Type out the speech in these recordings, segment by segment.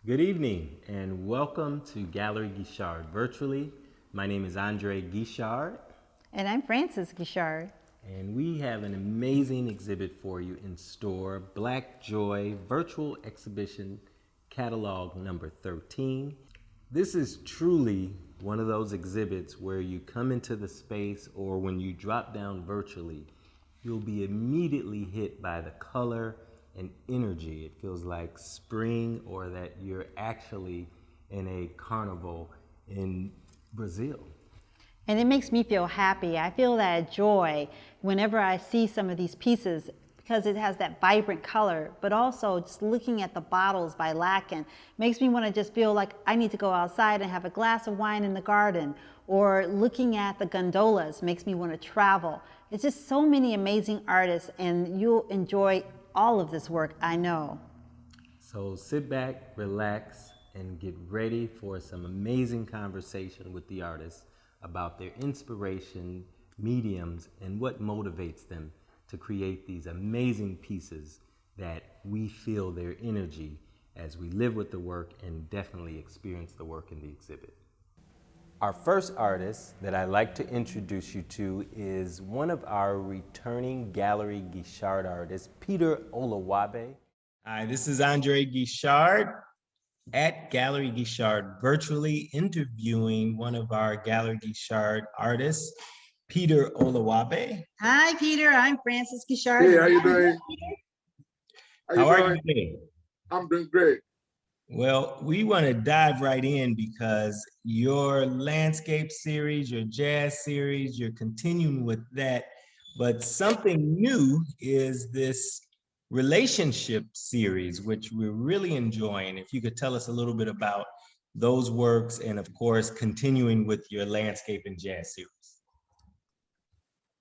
Good evening and welcome to Gallery Guichard virtually. My name is Andre Guichard And I'm Frances Guichard. and we have an amazing exhibit for you in store, Black Joy Virtual Exhibition Catalog number 13. This is truly one of those exhibits where you come into the space or when you drop down virtually, you'll be immediately hit by the color and energy. It feels like spring or that you're actually in a carnival in Brazil. And it makes me feel happy. I feel that joy whenever I see some of these pieces because it has that vibrant color, but also just looking at the bottles by Lacken makes me want to just feel like I need to go outside and have a glass of wine in the garden, or looking at the gondolas makes me want to travel. It's just so many amazing artists and you'll enjoy all of this work, I know. So sit back, relax, and get ready for some amazing conversation with the artists about their inspiration, mediums, and what motivates them to create these amazing pieces that we feel their energy as we live with the work and definitely experience the work in the exhibit. Our first artist that I'd like to introduce you to is one of our returning Gallery Guichard artists, Peter Olawabe. Hi, this is Andre Guichard at Gallery Guichard, virtually interviewing one of our Gallery Guichard artists, Peter Olawabe. Hi, Peter. I'm Frances Guichard. Hey, how you doing? How are you today? I'm doing great. Well, we want to dive right in because your landscape series, your jazz series, you're continuing with that. But something new is this relationship series, which we're really enjoying. If you could tell us a little bit about those works and, of course, continuing with your landscape and jazz series.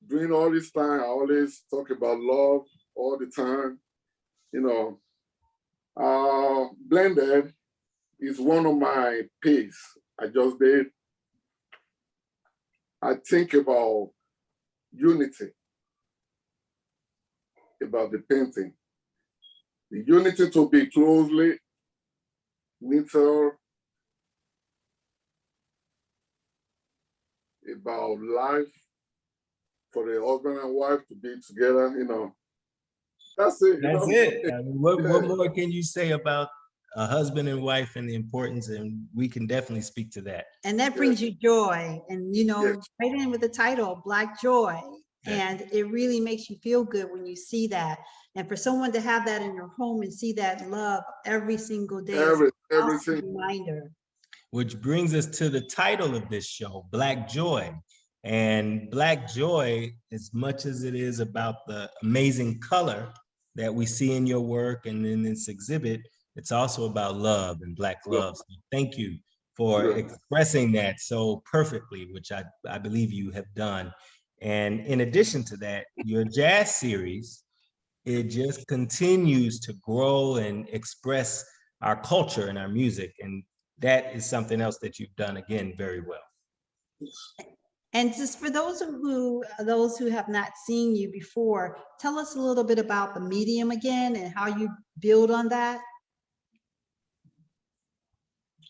During all this time, I always talk about love all the time. You know, Blended is one of my pieces I just did. I think about unity, about the painting. The unity to be closely knitted, about life, for the husband and wife to be together, That's it. That's it. I mean, what Yeah. more can you say about a husband and wife and the importance? And we can definitely speak to that. And that brings you joy. And, Yes. right in with the title, Black Joy. Yeah. And it really makes you feel good when you see that. And for someone to have that in your home and see that love every single day, is an awesome Everything. reminder. Which brings us to the title of this show, Black Joy. And Black Joy, as much as it is about the amazing color that we see in your work and in this exhibit, it's also about love and Black love. So thank you for expressing that so perfectly, which I believe you have done. And in addition to that, your jazz series, it just continues to grow and express our culture and our music. And that is something else that you've done, again, very well. And just for those who have not seen you before, tell us a little bit about the medium again and how you build on that.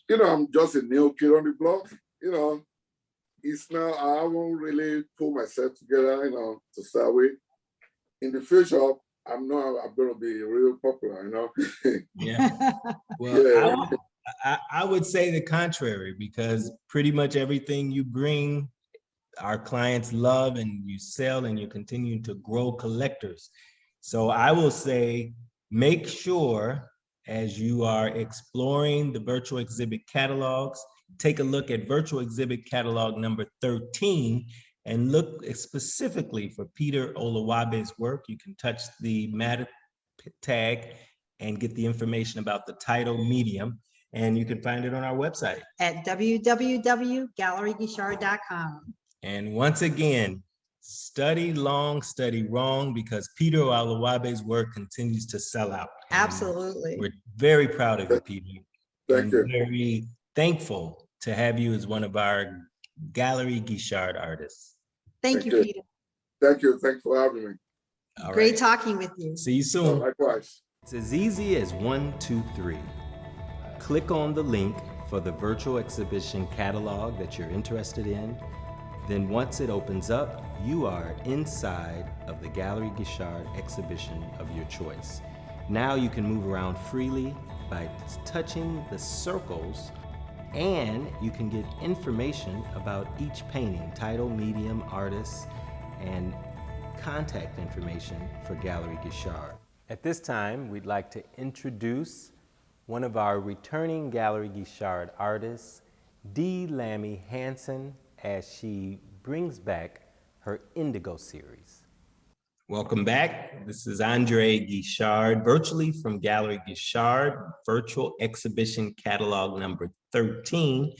I'm just a new kid on the block. It's now, I won't really pull myself together, to start with. In the future, I'm going to be real popular, Yeah. Well, Yeah. I would say the contrary, because pretty much everything you bring, our clients love, and you sell, and you continue to grow collectors. So I will say, make sure as you are exploring the virtual exhibit catalogs, take a look at virtual exhibit catalog number 13 and look specifically for Peter Olawabe's work. You can touch the matter tag and get the information about the title, medium, and you can find it on our website at www.galleryguichard.com. And once again, study long, study wrong, because Peter Olawabe's work continues to sell out. Absolutely. We're very proud of you, Peter. Thank you. Very thankful to have you as one of our Gallery Guichard artists. Thank you, Peter. Thank you. Thanks for having me. All Great right. talking with you. See you soon. Likewise. It's as easy as 1, 2, 3. click on the link for the virtual exhibition catalog that you're interested in. Then once it opens up, you are inside of the Gallery Guichard exhibition of your choice. Now you can move around freely by touching the circles, and you can get information about each painting, title, medium, artist, and contact information for Gallery Guichard. At this time, we'd like to introduce one of our returning Gallery Guichard artists, Dee Lammy Hansen, as she brings back her Indigo series. Welcome back. This is Andre Guichard, virtually from Gallery Guichard, virtual exhibition catalog number 13,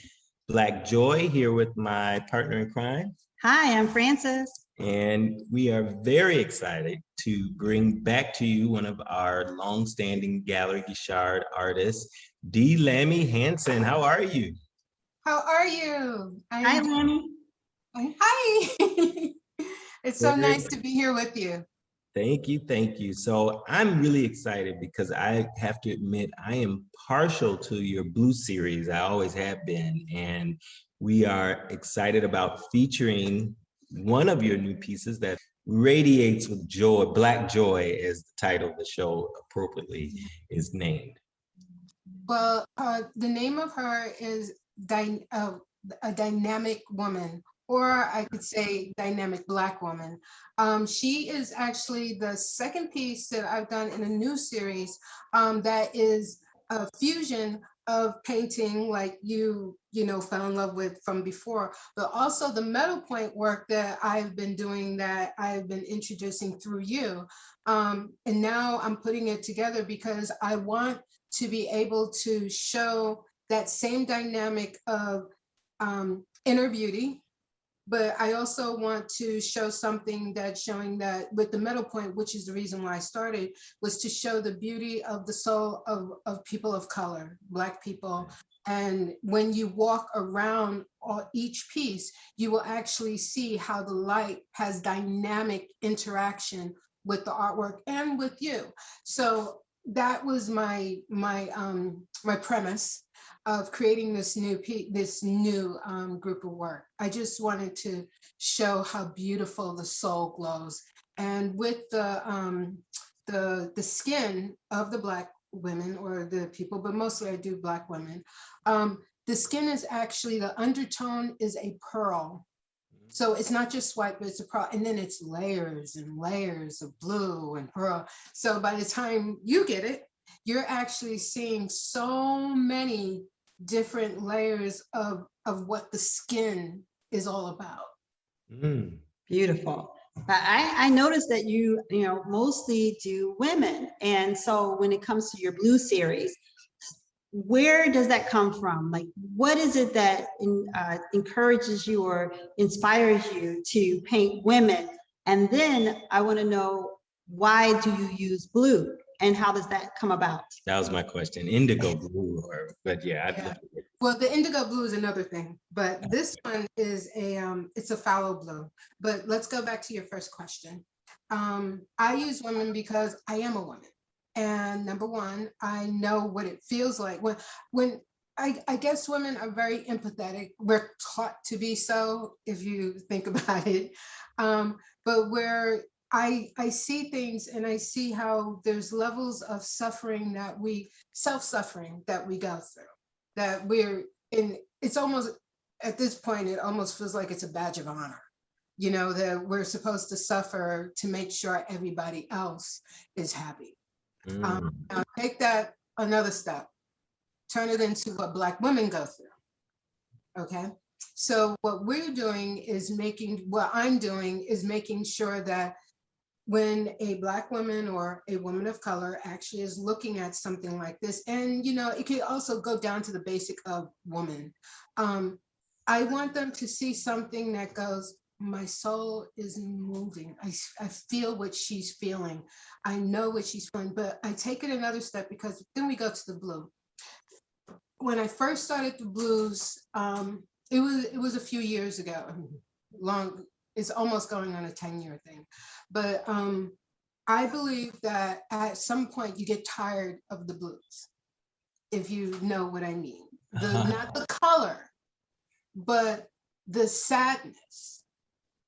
Black Joy, here with my partner in crime. Hi, I'm Frances. And we are very excited to bring back to you one of our longstanding Gallery Guichard artists, Dee Lammy Hansen. How are you? How are you? Hi, Lammy. Hi. It's so nice to be here with you. Thank you, thank you. So I'm really excited because I have to admit I am partial to your Blue series. I always have been, and we are excited about featuring one of your new pieces that radiates with joy. Black Joy, as the title of the show appropriately is named. Well, the name of her is a dynamic woman, or I could say dynamic Black woman. She is actually the second piece that I've done in a new series that is a fusion of painting like you fell in love with from before, but also the metal point work that I've been doing, that I've been introducing through you. And now I'm putting it together because I want to be able to show that same dynamic of inner beauty, but I also want to show something that's showing that with the metal point, which is the reason why I started, was to show the beauty of the soul of people of color, Black people. And when you walk around each piece, you will actually see how the light has dynamic interaction with the artwork and with you. So that was my premise of creating this new group of work. I just wanted to show how beautiful the soul glows, and with the skin of the Black women, or the people, but mostly I do Black women. The skin is actually, the undertone is a pearl. So it's not just white, but it's a pearl, and then it's layers and layers of blue and pearl. So by the time you get it, you're actually seeing so many different layers of what the skin is all about. Beautiful. I noticed that you mostly do women, and so when it comes to your Blue series, where does that come from? Like, what is it that encourages you or inspires you to paint women? And then I want to know, why do you use blue, and how does that come about? That was my question. Indigo blue, but yeah. Well, the indigo blue is another thing, but this one is it's a phthalo blue. But let's go back to your first question. I use women because I am a woman. And number one, I know what it feels like when I guess women are very empathetic. We're taught to be so, if you think about it. But where I see things, and I see how there's levels of suffering self-suffering that we go through, that we're in. It's almost, at this point, it almost feels like it's a badge of honor, that we're supposed to suffer to make sure everybody else is happy. Now take that another step, turn it into what Black women go through. Okay, so what I'm doing is making sure that when a Black woman or a woman of color actually is looking at something like this, and it could also go down to the basic of woman, I want them to see something that goes, my soul is moving. I feel what she's feeling. I know what she's feeling, but I take it another step, because then we go to the blue. When I first started the blues, it was a few years ago, it's almost going on a 10-year thing. But I believe that at some point you get tired of the blues. if you know what I mean. Not the color, but the sadness.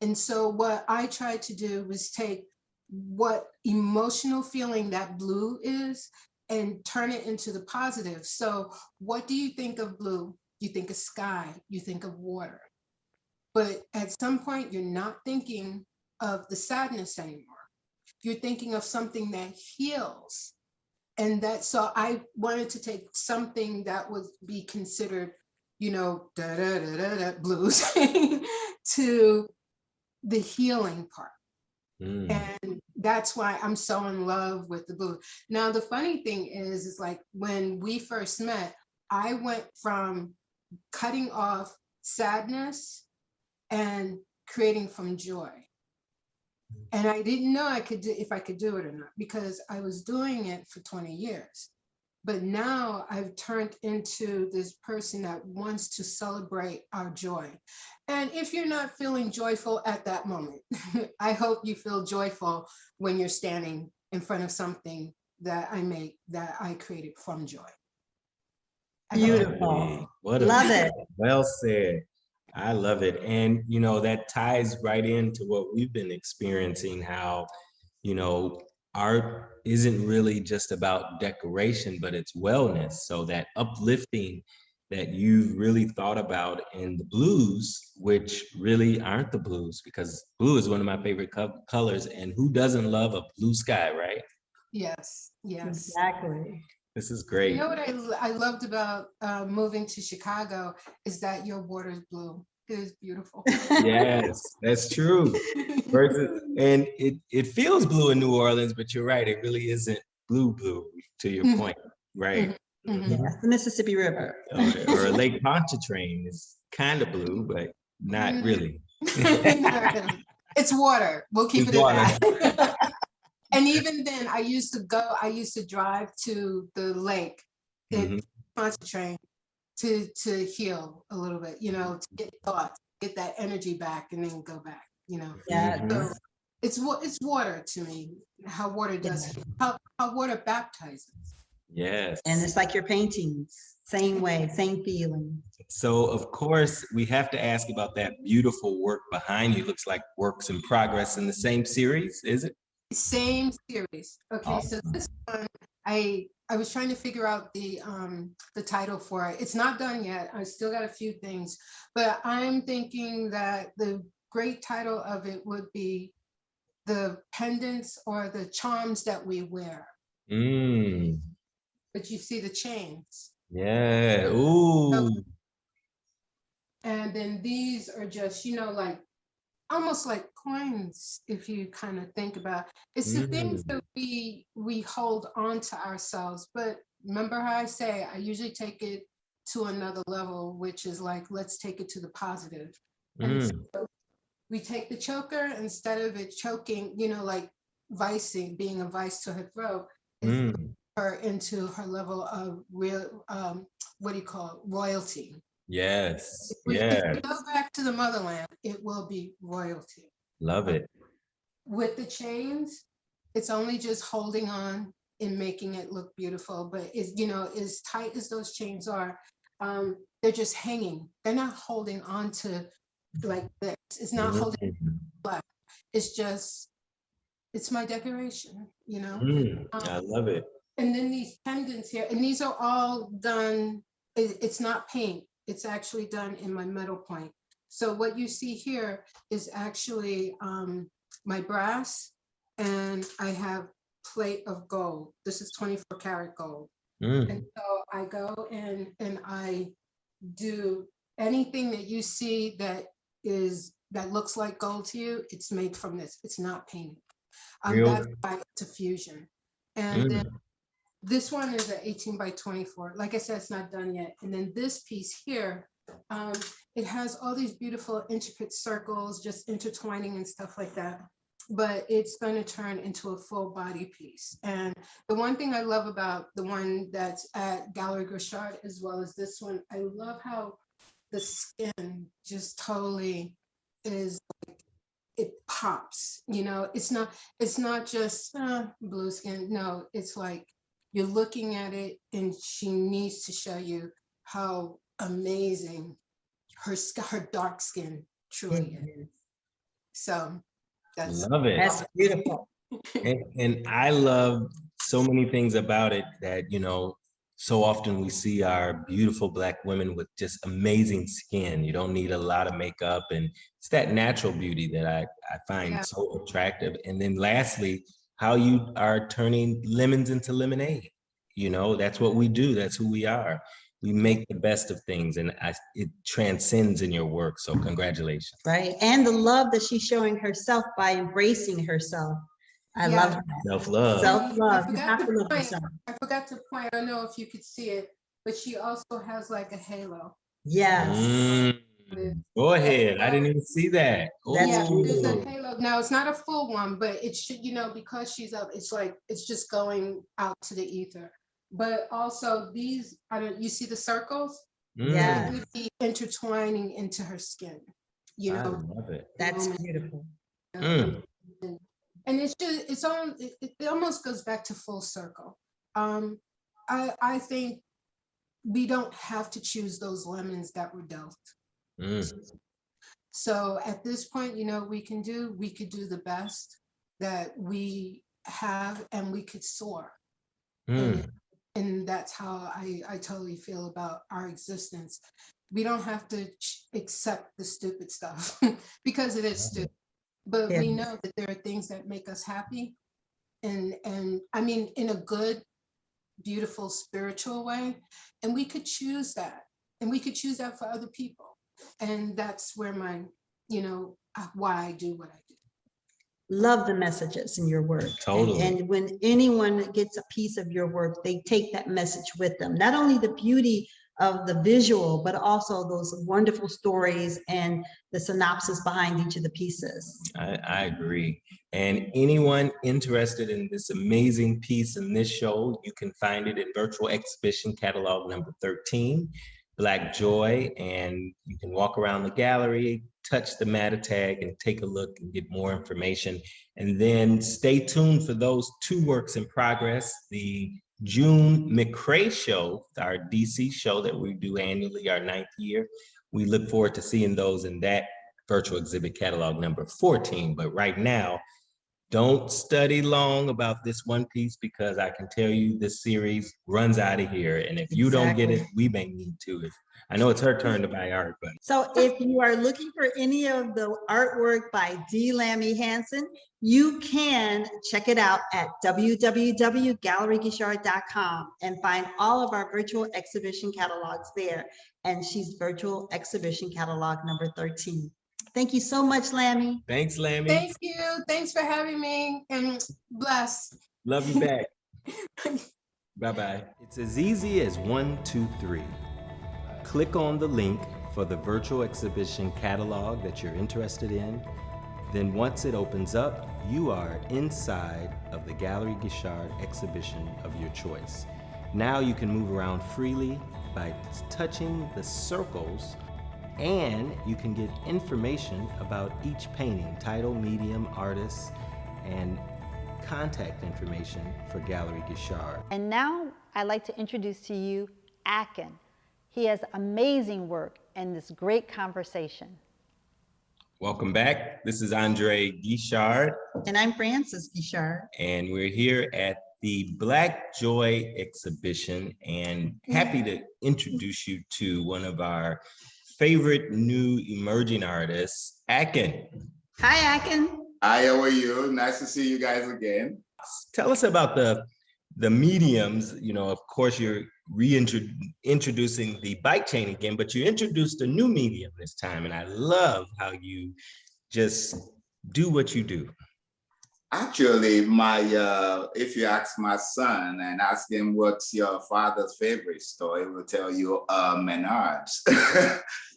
And so what I tried to do was take what emotional feeling that blue is and turn it into the positive. So what do you think of blue? You think of sky, you think of water. But at some point, you're not thinking of the sadness anymore. You're thinking of something that heals. And that, so I wanted to take something that would be considered, you know, da da da da da blues to the healing part. And that's why I'm so in love with the blue. Now, the funny thing is like when we first met, I went from cutting off sadness and creating from joy. And I didn't know I could do if I could do it or not, because I was doing it for 20 years. But now I've turned into this person that wants to celebrate our joy. And if you're not feeling joyful at that moment, I hope you feel joyful when you're standing in front of something that I created from joy. Beautiful. What Love it. Well said. I love it. And, you know, that ties right into what we've been experiencing, how, you know, art isn't really just about decoration, but it's wellness. So that uplifting that you've really thought about in the blues, which really aren't the blues, because blue is one of my favorite colors. And who doesn't love a blue sky, right? Yes, yes. Exactly. This is great. You know what I loved about moving to Chicago is that your water is blue. It is beautiful. Yes, that's true. And it feels blue in New Orleans, but you're right, it really isn't blue, to your point, right? Yes, the Mississippi River. Or Lake Pontchartrain is kind of blue, but not really. It's water. We'll keep It's it water. at that. And even then, I used to drive to the lake in Pontchartrain to heal a little bit, you know, to get thoughts, get that energy back, and then go back, you know. Yeah. So it's water to me. How water does, how water baptizes. Yes. And it's like your paintings, same way, same feeling. So of course we have to ask about that beautiful work behind you. Looks like works in progress in the same series, is it? Same series. Okay, Awesome. so this one, I was trying to figure out the title for it. It's not done yet. I still got a few things, but I'm thinking that the great title of it would be The Pendants or the Charms That We Wear. But you see the chains. Yeah. Ooh. And then these are just, you know, like almost like coins, if you kind of think about it. It's the things that we hold on to ourselves. But remember how I say I usually take it to another level, which is like, let's take it to the positive. And so we take the choker, instead of it choking, you know, like vicing, being a vice to her throat, is her into her level of real, what do you call it, royalty. Yes. If we go back to the motherland, it will be royalty. Love it. With the chains, it's only just holding on and making it look beautiful. But it's, you know, as tight as those chains are, they're just hanging. They're not holding on to like this. It's not holding flat. It's just, it's my decoration, you know? I love it. And then these pendants here, and these are all done, it's not paint. It's actually done in my metal point. So what you see here is actually my brass, and I have plate of gold. This is 24 karat gold. And so I go in and I do anything that you see that looks like gold to you, it's made from this. It's not painted. That's why it's a fusion. And then this one is an 18 by 24. Like I said, it's not done yet. And then this piece here, it has all these beautiful intricate circles just intertwining and stuff like that. But it's going to turn into a full body piece. And the one thing I love about the one that's at Gallery Grichard, as well as this one, I love how the skin just totally is like, it pops, you know. It's not just blue skin. No, it's like you're looking at it, and she needs to show you how amazing her dark skin truly is. So that's Love it. That's beautiful. And I love so many things about it that, you know, so often we see our beautiful Black women with just amazing skin. You don't need a lot of makeup, and it's that natural beauty that I find Yeah. so attractive. And then lastly, how you are turning lemons into lemonade. You know, that's what we do. That's who we are. We make the best of things, and it transcends in your work. So congratulations. Right. And the love that she's showing herself by embracing herself. I Yeah. love that. Self-love. Self-love. You forgot have to to love point- yourself. I forgot to point, I don't know if you could see it, but she also has like a halo. Yes. Go ahead. I didn't even see that. That's Yeah, there's a Ooh. halo. Now it's not a full one, but it should, you know, because she's up, it's like, it's just going out to the ether. But also these, I don't, you see the circles? Yeah. It would be intertwining into her skin, you I know? love it. That's beautiful. Mm. And it's just, it's on, it almost goes back to full circle. I think we don't have to choose those lemons that were dealt. Mm. So at this point, you know, we could do the best that we have, and we could soar. Mm. And that's how I totally feel about our existence. We don't have to accept the stupid stuff because it is stupid. But we Yeah. know that there are things that make us happy. And I mean, in a good, beautiful, spiritual way. And we could choose that. And we could choose that for other people. And that's where my, you know, why I do what I do. Love the messages in your work. Totally. And when anyone gets a piece of your work, they take that message with them. Not only the beauty of the visual, but also those wonderful stories and the synopsis behind each of the pieces. I agree. And anyone interested in this amazing piece in this show, you can find it in virtual exhibition catalog number 13, Black Joy. And you can walk around the gallery, touch the meta tag, and take a look and get more information. And then stay tuned for those 2 works in progress. The June McCrae show, our DC show that we do annually, our 9th year. We look forward to seeing those in that virtual exhibit catalog number 14. But right now, don't study long about this one piece, because I can tell you this series runs out of here. And if you don't get it, we may need to. I know it's her turn to buy art, but. So if you are looking for any of the artwork by D. Lammy Hansen, you can check it out at www.galleryguichard.com and find all of our virtual exhibition catalogs there. And she's virtual exhibition catalog number 13. Thank you so much, Lammy. Thanks, Lammy. Thank you. Thanks for having me, and bless. Love you back. Bye-bye. It's as easy as 1, 2, 3. Click on the link for the virtual exhibition catalog that you're interested in. Then once it opens up, you are inside of the Gallery Guichard exhibition of your choice. Now you can move around freely by touching the circles, and you can get information about each painting, title, medium, artist, and contact information for Gallery Guichard. And now I'd like to introduce to you Akin. He has amazing work and this great conversation. Welcome back. This is Andre Guichard, And I'm Frances Guichard. and we're here at the Black Joy exhibition, and happy to introduce you to one of our favorite new emerging artists, Akin. Hi, Akin. Hi, how are you? Nice to see you guys again. Tell us about the mediums. You know, of course, you're reintroducing the bike chain again, but you introduced a new medium this time, and I love how you just do what you do. Actually, if you ask my son and ask him what's your father's favorite store, he will tell you Menards.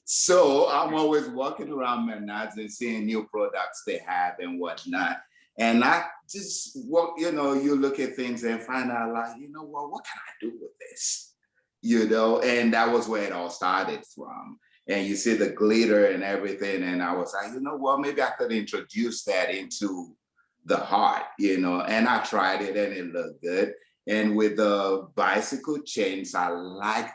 So I'm always walking around Menards and seeing new products they have and whatnot. And I just walk, you look at things and find out, like, what can I do with this? And that was where it all started from. And you see the glitter and everything. And I was like, maybe I could introduce that into the heart, and I tried it and it looked good. And with the bicycle chains, I like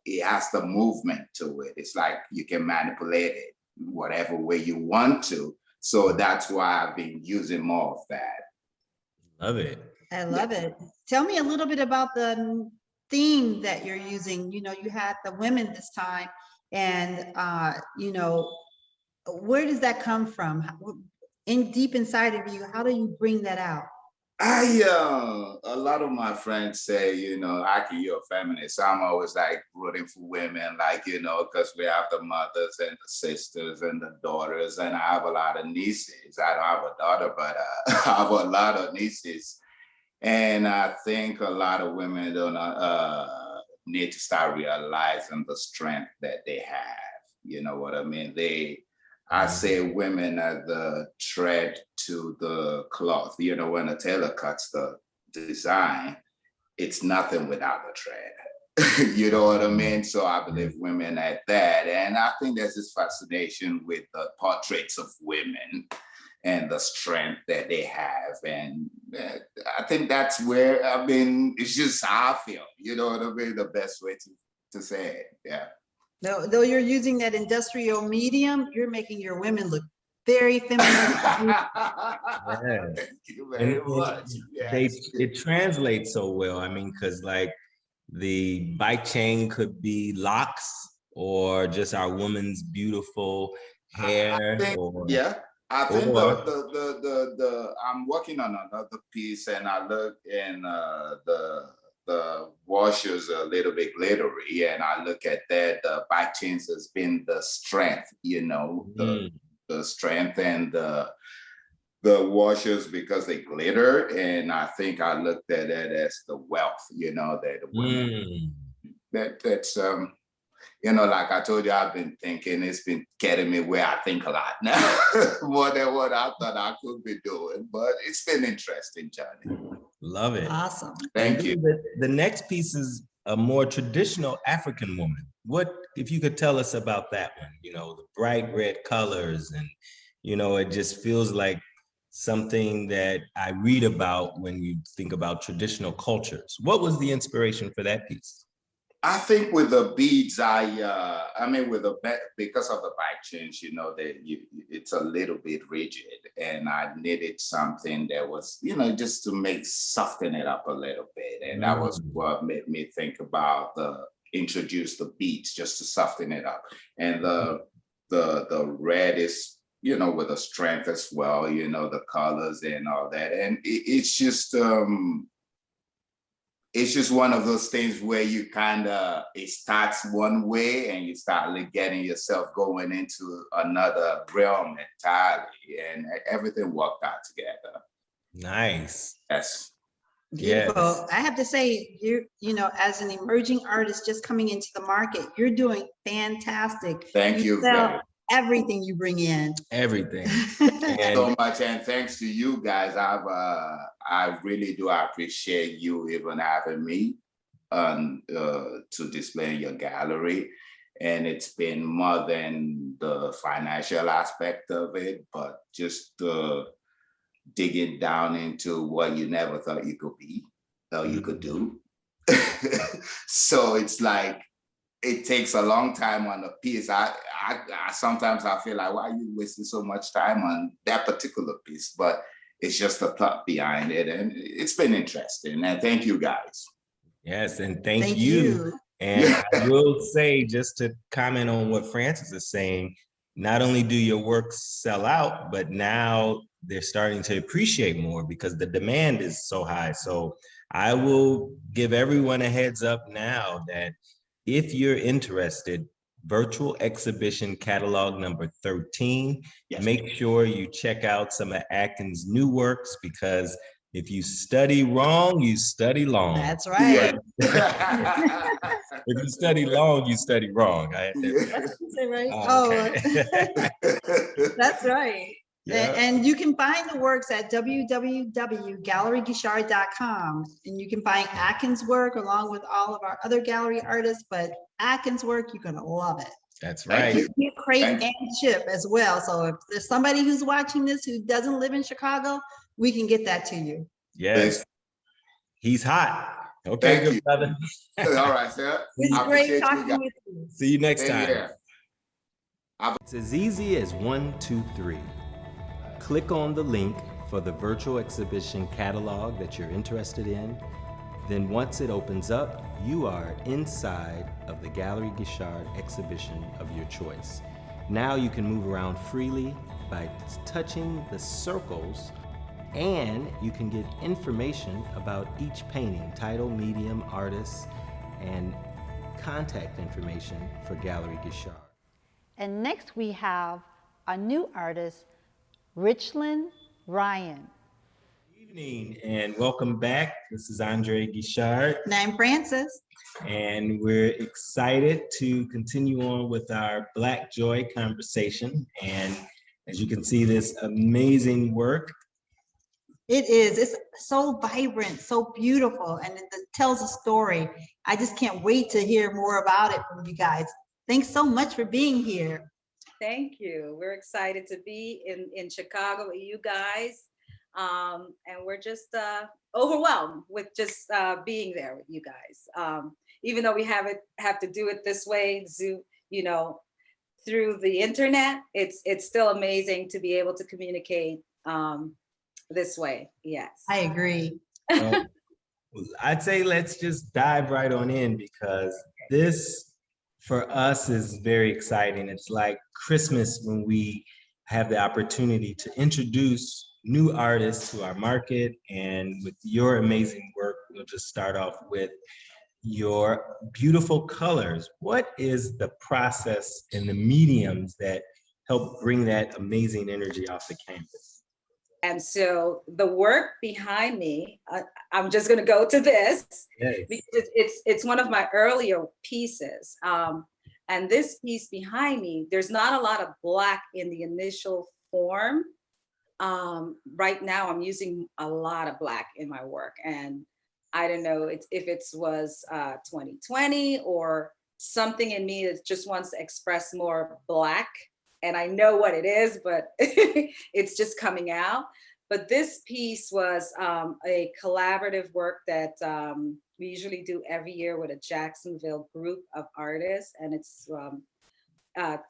it has the movement to it. It's like you can manipulate it whatever way you want to. So that's why I've been using more of that. Love it. I love it. Tell me a little bit about the theme that you're using. You had the women this time, and where does that come from? Deep inside of you, how do you bring that out? A lot of my friends say, Aki, you're a feminist. I'm always like rooting for women, because we have the mothers and the sisters and the daughters, and I have a lot of nieces. I don't have a daughter, but I have a lot of nieces. And I think a lot of women don't need to start realizing the strength that they have. You know what I mean? I say women are the thread to the cloth. When a tailor cuts the design, it's nothing without the thread. You know what I mean? So I believe women at that. And I think there's this fascination with the portraits of women and the strength that they have. And I think that's where, it's just how I feel. You know what I mean? The best way to say it, yeah. Though you're using that industrial medium, you're making your women look very feminine. Yeah. Thank you very much. Yes. It translates so well. because like the bike chain could be locks or just our woman's beautiful hair. I think I'm working on another piece, and I look in the washers a little bit glittery, and I look at that. The bike chains has been the strength, the strength, and the washers because they glitter, and I think I looked at it as the wealth, that the women. That's like I told you, I've been thinking, it's been getting me where I think a lot now, more than what I thought I could be doing. But it's been interesting, Johnny. Love it. Awesome. Thank you. The next piece is a more traditional African woman. What, if you could tell us about that one? The bright red colors, and, it just feels like something that I read about when you think about traditional cultures. What was the inspiration for that piece? I think with the beads, because of the bike chains, it's a little bit rigid, and I needed something that was, just to soften it up a little bit, and that was what made me think about introduce the beads just to soften it up, and the red is, with the strength as well, the colors and all that, and it's just one of those things where you it starts one way and you start getting yourself going into another realm entirely, and everything worked out together. Nice. Yes. Beautiful. Yes. I have to say, as an emerging artist just coming into the market, you're doing fantastic. Thank you very much. Everything you bring in. Everything. So much, and thanks to you guys. I really do appreciate you even having me to display in your gallery. And it's been more than the financial aspect of it, but just digging down into what you never thought you could be or you could do. So it's like, it takes a long time on a piece. I sometimes I feel like, why are you wasting so much time on that particular piece? But it's just the thought behind it, and it's been interesting. And thank you guys. Yes, and thank you. And I will say, just to comment on what Francis is saying, not only do your works sell out, but now they're starting to appreciate more because the demand is so high. So I will give everyone a heads up now that if you're interested, virtual exhibition catalog number 13, make sure you check out some of Atkins' new works, because if you study wrong, you study long. That's right. If you study long, you study wrong. Right? That's right. Yeah. And you can find the works at www.galleryguichard.com, and you can find Atkins' work along with all of our other gallery artists, but Atkins' work, you're gonna love it. That's Thank right. you. We crate Thank you. and ship as well. So if there's somebody who's watching this who doesn't live in Chicago, we can get that to you. Yes. He's hot. Okay, Thank good you. brother. All right, sir. It's I great appreciate you talking guys. with you. See you next Same time. here. It's as easy as 1, 2, 3. Click on the link for the virtual exhibition catalog that you're interested in. Then once it opens up, you are inside of the Gallery Guichard exhibition of your choice. Now you can move around freely by touching the circles, and you can get information about each painting, title, medium, artist, and contact information for Gallery Guichard. And next we have a new artist, Richland Ryan. Good evening and welcome back. This is Andre Guichard, And I'm Frances. and we're excited to continue on with our Black Joy conversation. And as you can see, this amazing work. It is. It's so vibrant, so beautiful, and it tells a story. I just can't wait to hear more about it from you guys. Thanks so much for being here. Thank you. We're excited to be in Chicago with you guys. And we're just overwhelmed with just being there with you guys. Even though we have to do it this way, Zoom, through the internet, it's still amazing to be able to communicate this way. Yes. I agree. Well, I'd say let's just dive right on in, because this for us is very exciting. It's like Christmas when we have the opportunity to introduce new artists to our market. And with your amazing work, we'll just start off with your beautiful colors. What is the process and the mediums that help bring that amazing energy off the canvas? And so the work behind me, I'm just going to go to this. Yes. Because it's one of my earlier pieces. And this piece behind me, there's not a lot of Black in the initial form. Right now, I'm using a lot of Black in my work. And I don't know if it was 2020 or something in me that just wants to express more Black. And I know what it is, but it's just coming out. But this piece was a collaborative work that we usually do every year with a Jacksonville group of artists. And it's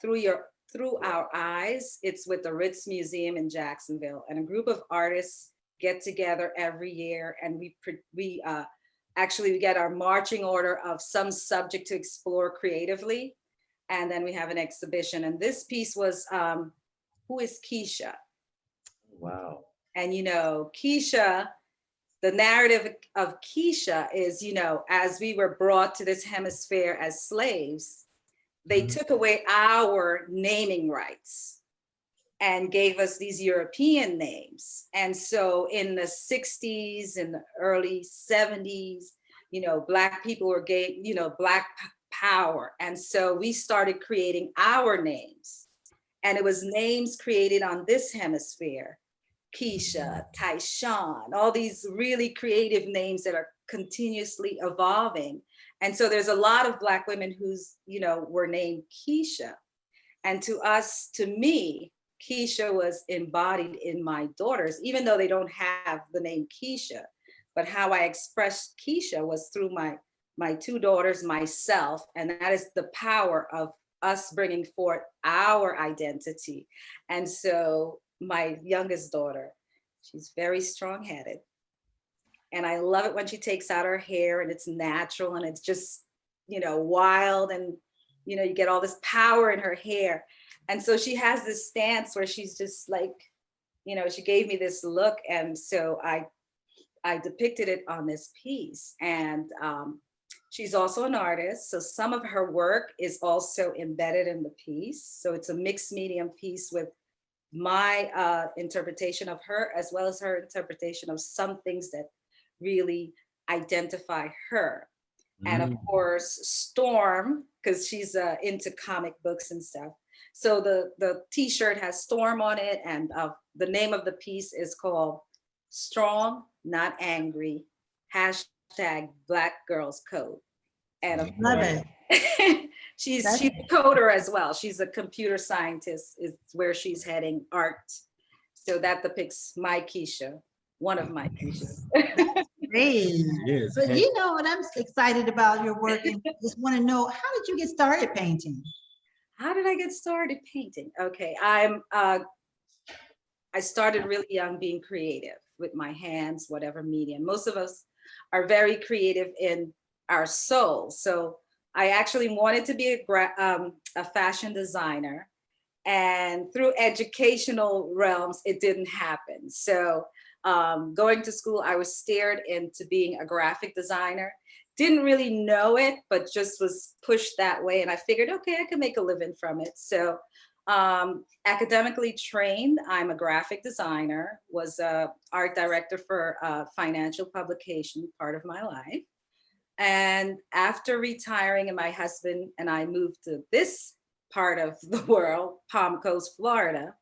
through our eyes. It's with the Ritz Museum in Jacksonville. And a group of artists get together every year, and we get our marching order of some subject to explore creatively. And then we have an exhibition. And this piece was, Who is Keisha? Wow. And, Keisha, the narrative of Keisha is, as we were brought to this hemisphere as slaves, they took away our naming rights and gave us these European names. And so in the 60s and the early 70s, Black people were Black power. And so we started creating our names. And it was names created on this hemisphere: Keisha, Tyshawn, all these really creative names that are continuously evolving. And so there's a lot of Black women who's, were named Keisha. And to me, Keisha was embodied in my daughters, even though they don't have the name Keisha. But how I expressed Keisha was through my two daughters, myself, and that is the power of us bringing forth our identity. And so my youngest daughter, she's very strong-headed. And I love it when she takes out her hair and it's natural and it's just, wild, and, you get all this power in her hair. And so she has this stance where she's just like, she gave me this look. And so I depicted it on this piece. And she's also an artist. So some of her work is also embedded in the piece. So it's a mixed medium piece with my interpretation of her, as well as her interpretation of some things that really identify her. And of course, Storm, because she's into comic books and stuff. So the t-shirt has Storm on it, and the name of the piece is called Strong, Not Angry, #Black Girls Code. And Love it. She's a coder as well. She's a computer scientist, is where she's heading art. So that depicts my Keisha, one of my Keishas. Great. Yes. But you know what I'm excited about your work and just want to know, how did you get started painting? How did I get started painting? Okay, I started really young being creative with my hands, whatever medium. Most of us are very creative in our soul. So I actually wanted to be a fashion designer. And through educational realms, it didn't happen. So going to school, I was steered into being a graphic designer. Didn't really know it, but just was pushed that way. And I figured, okay, I could make a living from it. So academically trained, I'm a graphic designer, was a art director for financial publication part of my life. And after retiring, and my husband and I moved to this part of the world, Palm Coast, Florida,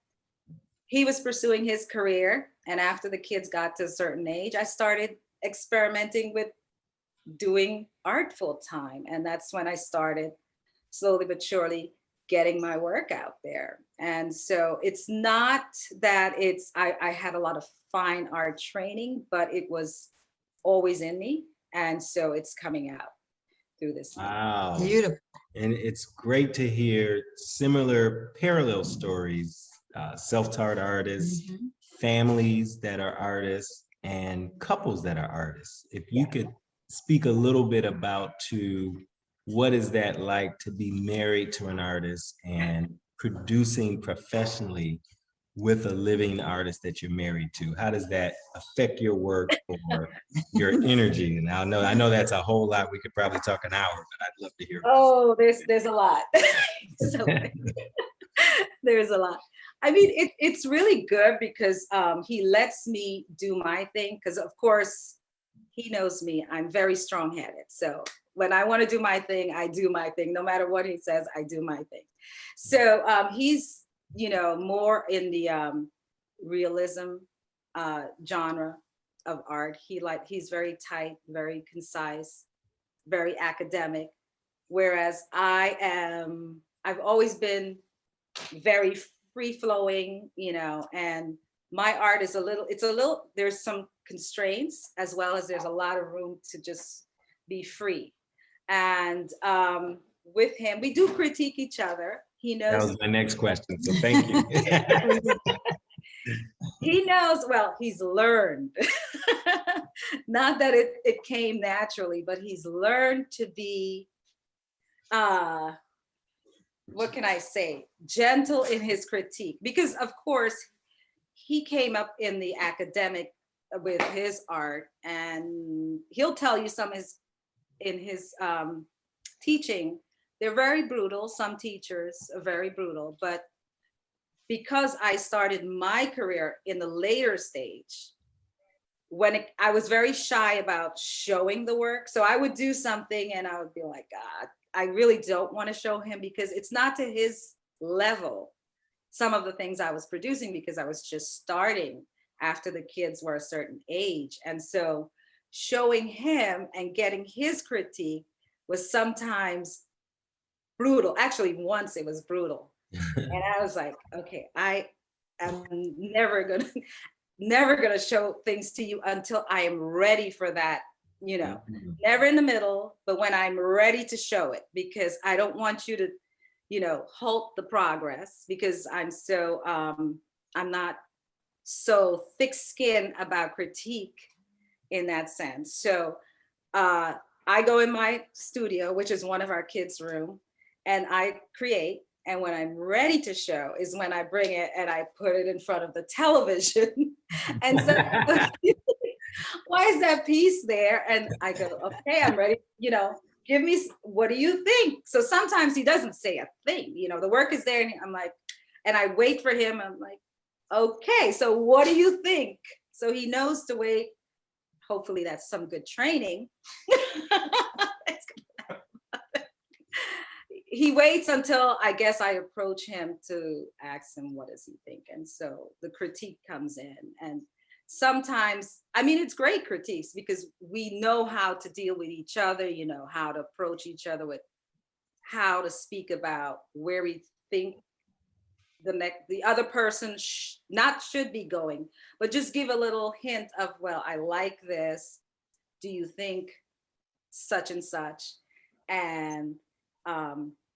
he was pursuing his career. And after the kids got to a certain age, I started experimenting with doing art full time. And that's when I started slowly but surely getting my work out there. And so it's not that I had a lot of fine art training, but it was always in me. And so it's coming out through this. Wow. Beautiful. And it's great to hear similar parallel stories, self-taught artists, families that are artists, and couples that are artists. If you could speak a little bit about what is that like to be married to an artist and producing professionally with a living artist that you're married to? How does that affect your work or your energy? And I know that's a whole lot. We could probably talk an hour, but I'd love to hear. Oh, there's a lot. So there's a lot. I mean, it's really good because he lets me do my thing. Because of course, he knows me. I'm very strong-headed. So when I want to do my thing, I do my thing. No matter what he says, I do my thing. So he's, more in the realism genre of art. He's very tight, very concise, very academic. Whereas I've always been very free-flowing, and my art is there's some constraints as well as there's a lot of room to just be free. And with him, we do critique each other. He knows. That was my next question, so thank you. He knows, well, he's learned. Not that it came naturally, but he's learned to be, what can I say, gentle in his critique. Because of course, he came up in the academic with his art, and he'll tell you in his teaching, they're very brutal. Some teachers are very brutal, but because I started my career in the later stage, I was very shy about showing the work. So I would do something and I would be like, God, I really don't want to show him because it's not to his level. Some of the things I was producing because I was just starting after the kids were a certain age. And so showing him and getting his critique was sometimes brutal. Actually, once it was brutal. And I was like, okay, I am never gonna show things to you until I am ready for that, never in the middle, but when I'm ready to show it, because I don't want you to, halt the progress, because I'm not so thick-skinned about critique in that sense. So I go in my studio, which is one of our kids' room, and I create. And when I'm ready to show is when I bring it and I put it in front of the television. And so, why is that piece there? And I go, okay, I'm ready. Give me, what do you think? So sometimes he doesn't say a thing. The work is there, and I'm like, and I wait for him. I'm like, okay, so what do you think? So he knows to wait. Hopefully that's some good training. He waits until I guess I approach him to ask him, what does he think? And so the critique comes in. And sometimes, it's great critiques because we know how to deal with each other, how to approach each other with how to speak about where we think the other person not should be going, but just give a little hint of, well, I like this. Do you think such and such? And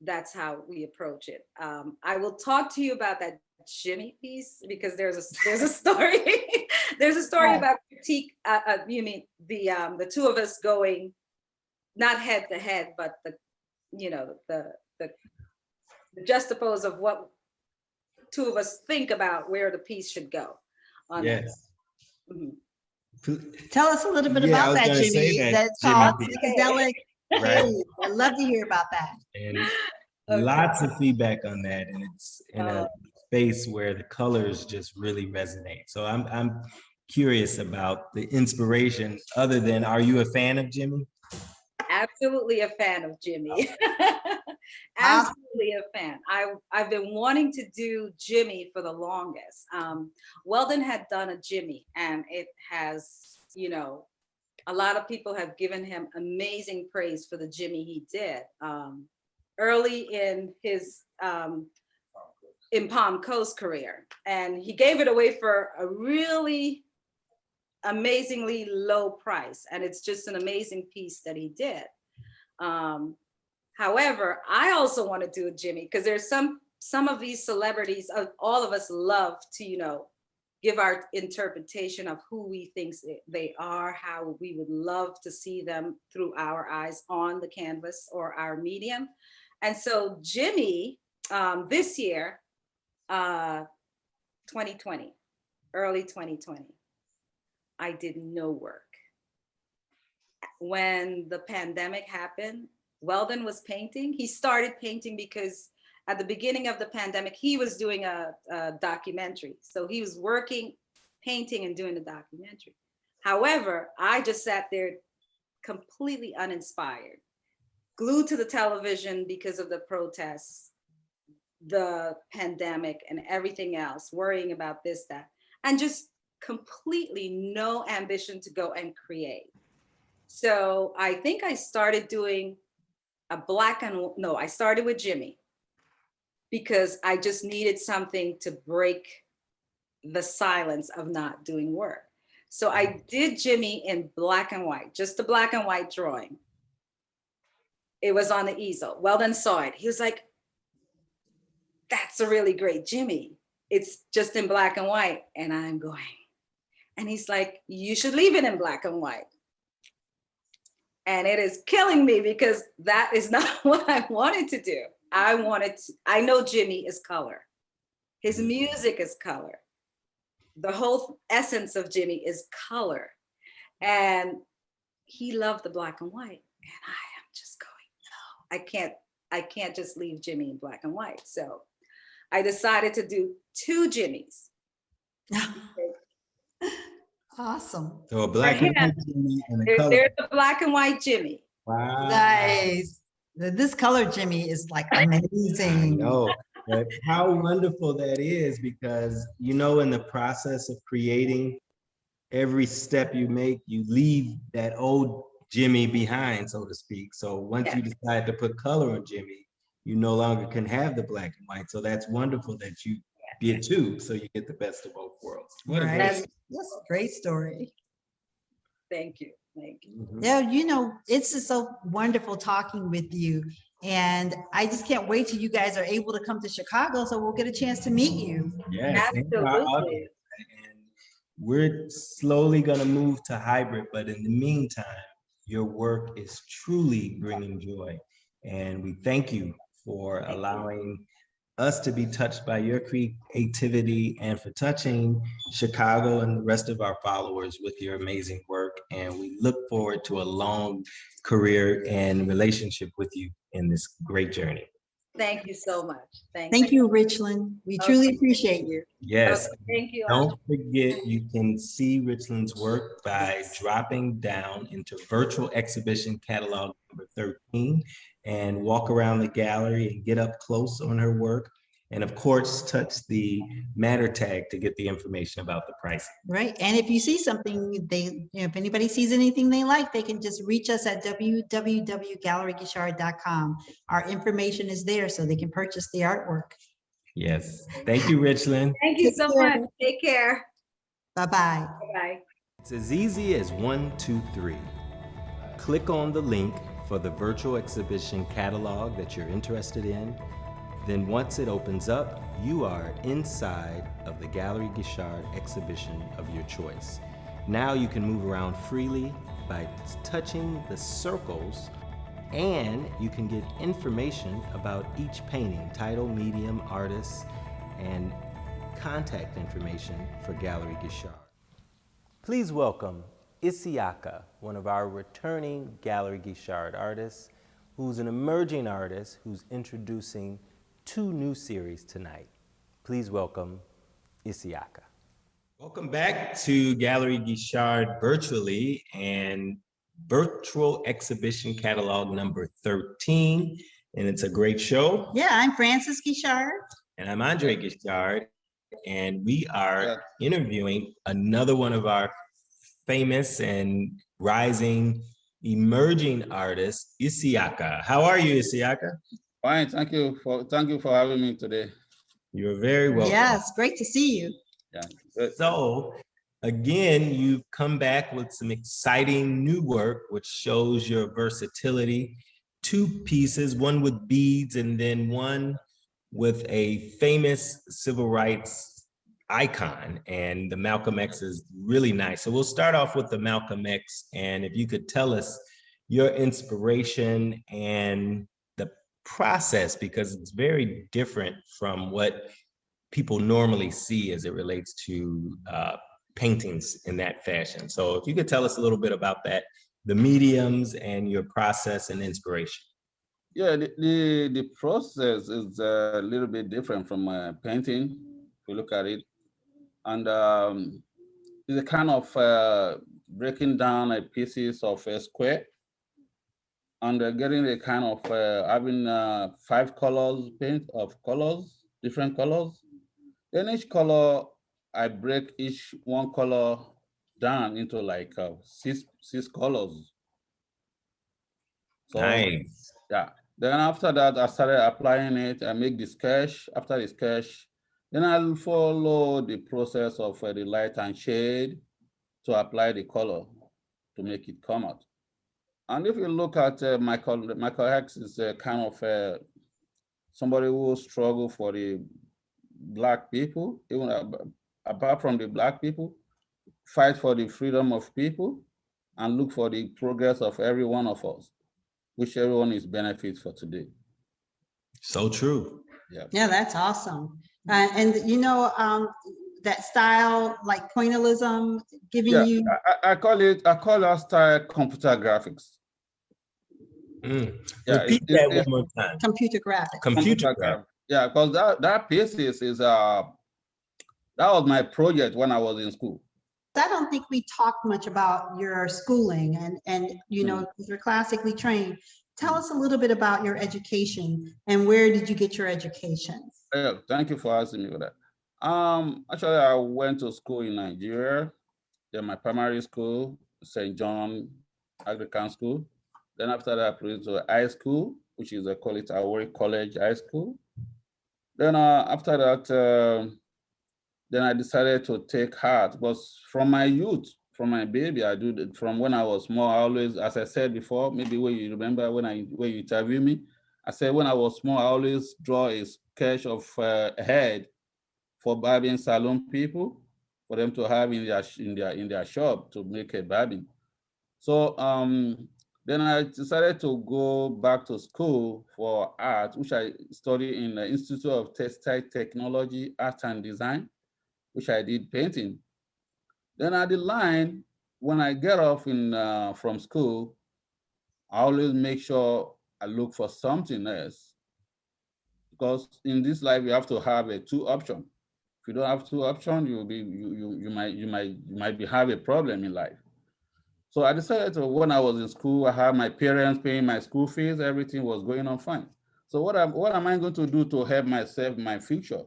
that's how we approach it. I will talk to you about that Jimmy piece because there's a story. There's a story about critique. You mean the two of us going not head to head, but the juxtapose of what two of us think about where the piece should go. Yes. Mhm. Tell us a little bit Yeah, I about was that, gonna say Jimmy. that, That's Jimmy called piece. psychedelic. Right. Hey, I'd love to hear about that. And Okay. lots of feedback on that, and it's in a Oh. space where the colors just really resonate. So I'm curious about the inspiration. Other than, are you a fan of Jimmy? Absolutely a fan of Jimmy. Absolutely a fan. I've been wanting to do Jimmy for the longest. Weldon had done a Jimmy, and it has, a lot of people have given him amazing praise for the Jimmy he did early in his in Palm Coast career, and he gave it away for a really amazingly low price, and it's just an amazing piece that he did. However, I also want to do a Jimmy because there's some of these celebrities, all of us love to give our interpretation of who we think they are, how we would love to see them through our eyes on the canvas or our medium. And so Jimmy, this year, 2020, early 2020, I did no work. When the pandemic happened, Weldon was painting. He started painting because at the beginning of the pandemic, he was doing a documentary. So he was working, painting, and doing the documentary. However, I just sat there completely uninspired, glued to the television because of the protests, the pandemic, and everything else, worrying about this, that, and just completely no ambition to go and create. So I think I started doing I started with Jimmy because I just needed something to break the silence of not doing work. So I did Jimmy in black and white, just a black and white drawing. It was on the easel. Weldon saw it. He was like, that's a really great Jimmy. It's just in black and white. And I'm going, and he's like, you should leave it in black and white. And it is killing me because that is not what I wanted to do. I know Jimmy is color. His music is color. The whole essence of Jimmy is color. And he loved the black and white. And I am just going, no, I can't just leave Jimmy in black and white. So I decided to do two Jimmys. Awesome. So a black and white Jimmy and a color. There's a black and white Jimmy. Wow. Nice. This color Jimmy is like amazing. No, but how wonderful that is, because in the process of creating, every step you make, you leave that old Jimmy behind, so to speak. So once you decide to put color on Jimmy, you no longer can have the black and white. So that's wonderful that you did two, so you get the best of both worlds. What a great Right. That's a great story. Thank you. Thank you. Yeah, it's just so wonderful talking with you. And I just can't wait till you guys are able to come to Chicago so we'll get a chance to meet you. Yes, Absolutely. and we're slowly going to move to hybrid, but in the meantime, your work is truly bringing joy. And we thank you for allowing us to be touched by your creativity and for touching Chicago and the rest of our followers with your amazing work. And we look forward to a long career and relationship with you in this great journey. Thank you so much. Thank you, Richland. We truly appreciate you. Yes. Okay, thank you. Don't forget, you can see Richland's work by dropping down into virtual exhibition catalog number 13 and walk around the gallery and get up close on her work. And of course, touch the matter tag to get the information about the pricing. Right. And if you see something, if anybody sees anything they like, they can just reach us at www.galleryguichard.com. Our information is there so they can purchase the artwork. Yes. Thank you, Richland. Thank you Take so care. much. Take care. Bye-bye. Bye. It's as easy as 1, 2, 3. Click on the link for the virtual exhibition catalog that you're interested in. Then once it opens up, you are inside of the Gallery Guichard exhibition of your choice. Now you can move around freely by touching the circles, and you can get information about each painting, title, medium, artist, and contact information for Gallery Guichard. Please welcome Isiaka, one of our returning Gallery Guichard artists, who's an emerging artist who's introducing 2 new series tonight. Please welcome Isiaka. Welcome back to Gallery Guichard virtually and virtual exhibition catalog number 13. And it's a great show. Yeah, I'm Frances Guichard. And I'm Andre Guichard. And we are interviewing another one of our famous and rising emerging artists, Isiaka. How are you, Isiaka? Fine, thank you for having me today. You're very welcome. Yes, great to see you. Yeah. Good. So, again, you've come back with some exciting new work, which shows your versatility. 2 pieces, one with beads and then one with a famous civil rights icon. And the Malcolm X is really nice. So we'll start off with the Malcolm X. And if you could tell us your inspiration and the process, because it's very different from what people normally see as it relates to paintings in that fashion. So if you could tell us a little bit about that, the mediums and your process and inspiration. Yeah, the process is a little bit different from painting, if you look at it. And it's a kind of breaking down a pieces of a square and getting a kind of having 5 colors, different colors. Then each color, I break each one color down into like 6 colors. So, Nice. yeah. Then after that, I started applying it. I make the sketch. After the sketch, then I'll follow the process of the light and shade to apply the color to make it come out. And if you look at Michael X is a kind of somebody who struggle for the Black people, even apart from the Black people, fight for the freedom of people and look for the progress of every one of us, which everyone is benefit for today. So true. Yeah. Yeah, that's awesome. And you know, that style, like pointillism, giving Yeah, you. I call our style computer graphics. Yeah, repeat that one more time. Computer graphics. Computer graphics. Yeah, because that piece is that was my project when I was in school. I don't think we talked much about your schooling and you know, you're classically trained. Tell us a little bit about your education and where did you get your education? Yeah, thank you for asking me for that. Actually, I went to school in Nigeria. Then my primary school, St. John Anglican School. Then after that, I went to high school, which is call it Awori College High School. Then after that, then I decided to take art. But from my youth, from my baby, I do it from when I was small. I always, as I said before, maybe when you remember when you interviewed me, I said when I was small, I always draw a sketch of a head for barbing salon people, for them to have in their shop to make a barbing. So then I decided to go back to school for art, which I studied in the Institute of Textile Technology, Art and Design, which I did painting. Then at the line, when I get off from school, I always make sure I look for something else. Because in this life, you have to have a 2 option. If you don't have 2 options, you might have a problem in life. So I decided to, when I was in school, I had my parents paying my school fees, everything was going on fine. So what am I going to do to help myself in my future?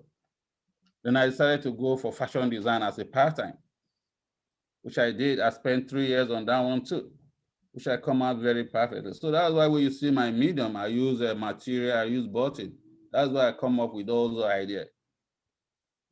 Then I decided to go for fashion design as a part-time, which I did. I spent 3 years on that one too, which I come out very perfectly. So that's why when you see my medium, I use a material, I use button. That's why I come up with those ideas.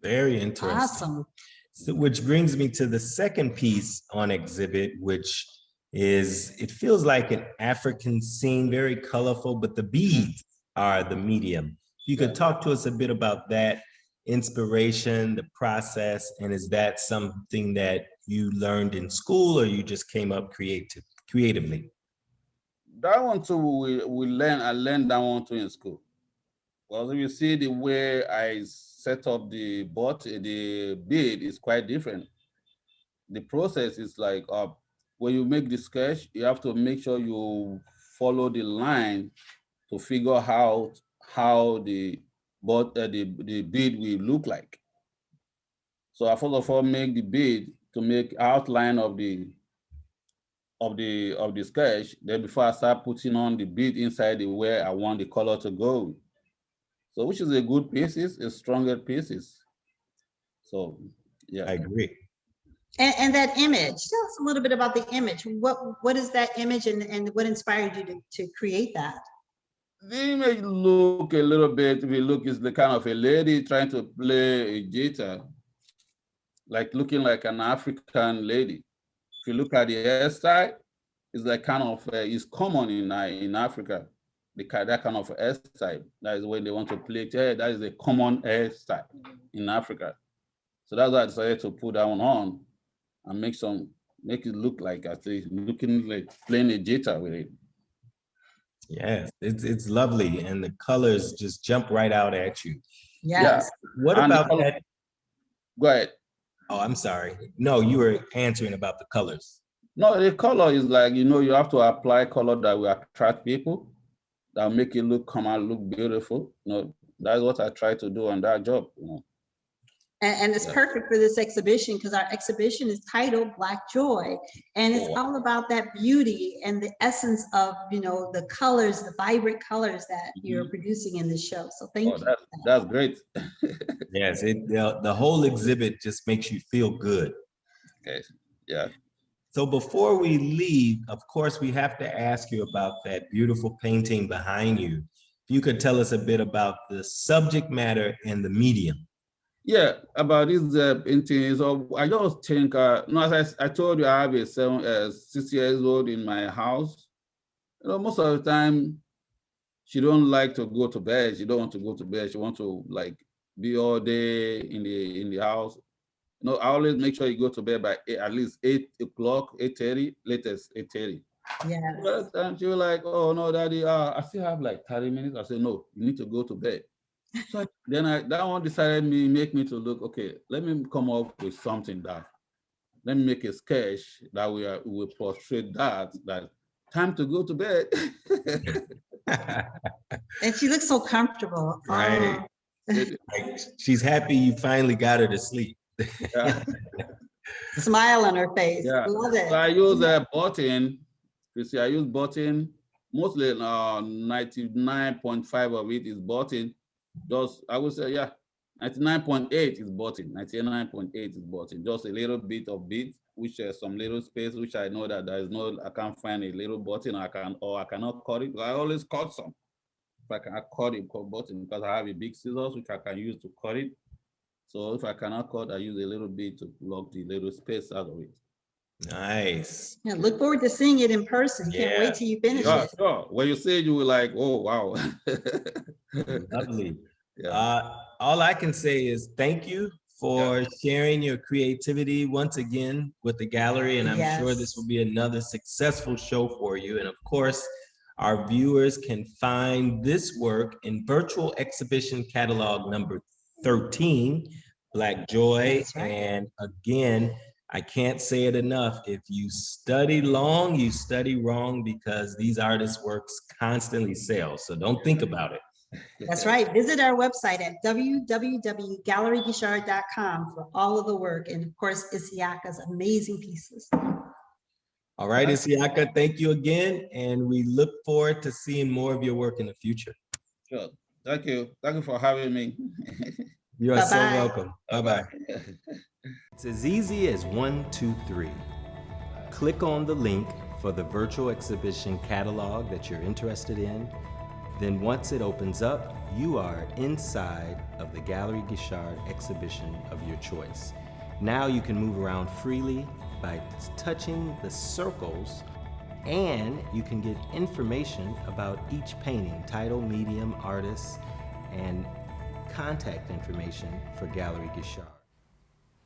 Very interesting. Awesome. So, which brings me to the second piece on exhibit, which is, it feels like an African scene, very colorful, but the beads are the medium. You could talk to us a bit about that inspiration, the process, and is that something that you learned in school or you just came up creatively? That one too, I learned that one too in school. Well, if you see the way I set up the bead is quite different. The process is like, when you make the sketch, you have to make sure you follow the line to figure out how the bead will look like. So I first of all make the bead to make outline of the sketch. Then before I start putting on the bead inside the where I want the color to go. So which is a good pieces, a stronger pieces. So yeah. I agree. And that image, tell us a little bit about the image. What is that image and what inspired you to create that? The image look a little bit, if you look, is the kind of a lady trying to play a guitar, like looking like an African lady. If you look at the hairstyle, it's like kind of, it's common in Africa, that kind of hairstyle. That is when they want to play, that is a common hairstyle in Africa. So that's why I decided to put that one on and make it look like at least looking like playing a guitar with it. Yes, it's lovely, and the colors just jump right out at you. Yes. Yeah. What And about that? Go ahead. Oh, I'm sorry. No, you were answering about the colors. No, the color is like, you have to apply color that will attract people, that will make it look beautiful. That's what I try to do on that job. And it's perfect for this exhibition because our exhibition is titled Black Joy. And it's all about that beauty and the essence of, the colors, the vibrant colors that you're producing in this show. So thank you. That's great. Yes, the whole exhibit just makes you feel good. Okay, yeah. So before we leave, of course, we have to ask you about that beautiful painting behind you. If you could tell us a bit about the subject matter and the medium. Yeah, about this painting. So I just think, as I told you, I have a 6 years old in my house. Most of the time, she don't like to go to bed. She don't want to go to bed. She wants to like be all day in the house. I always make sure you go to bed by at least 8 o'clock, 8:30, latest 8:30. Yeah. And she was like, "Oh no, Daddy, I still have like 30 minutes." I said, "No, you need to go to bed." So then that one decided make me to look, okay, let me come up with something let me make a sketch that will portray that time to go to bed. And she looks so comfortable. Right. Like, she's happy you finally got her to sleep. Yeah. Smile on her face. Yeah. Love it. So I use a button. You see, I use button. Mostly 99.5 of it is button. I would say, 99.8 is button. 99.8 is button. Just a little bit of bead, which is some little space, which I know that I can't find a little button. I cannot cut it. I always cut some. If I can cut it, cut button, because I have a big scissors which I can use to cut it. So if I cannot cut, I use a little bit to block the little space out of it. Nice. Yeah, look forward to seeing it in person. Can't wait till you finish it. Sure. When you see it, you will like, oh, wow. Lovely. Yeah. All I can say is thank you for sharing your creativity once again with the gallery. And I'm sure this will be another successful show for you. And of course, our viewers can find this work in virtual exhibition catalog number 13, Black Joy. And again, I can't say it enough. If you study long, you study wrong, because these artists' works constantly sell. So don't think about it. That's right. Visit our website at www.galleryguichard.com for all of the work. And of course, Isiaka's amazing pieces. All right, Isiaka, thank you again. And we look forward to seeing more of your work in the future. Sure. Thank you. Thank you for having me. You are so Bye-bye. welcome. Bye-bye. Bye-bye. It's as easy as 1, 2, 3. Click on the link for the virtual exhibition catalog that you're interested in. Then once it opens up, you are inside of the Gallery Guichard exhibition of your choice. Now you can move around freely by touching the circles, and you can get information about each painting, title, medium, artist, and contact information for Gallery Guichard.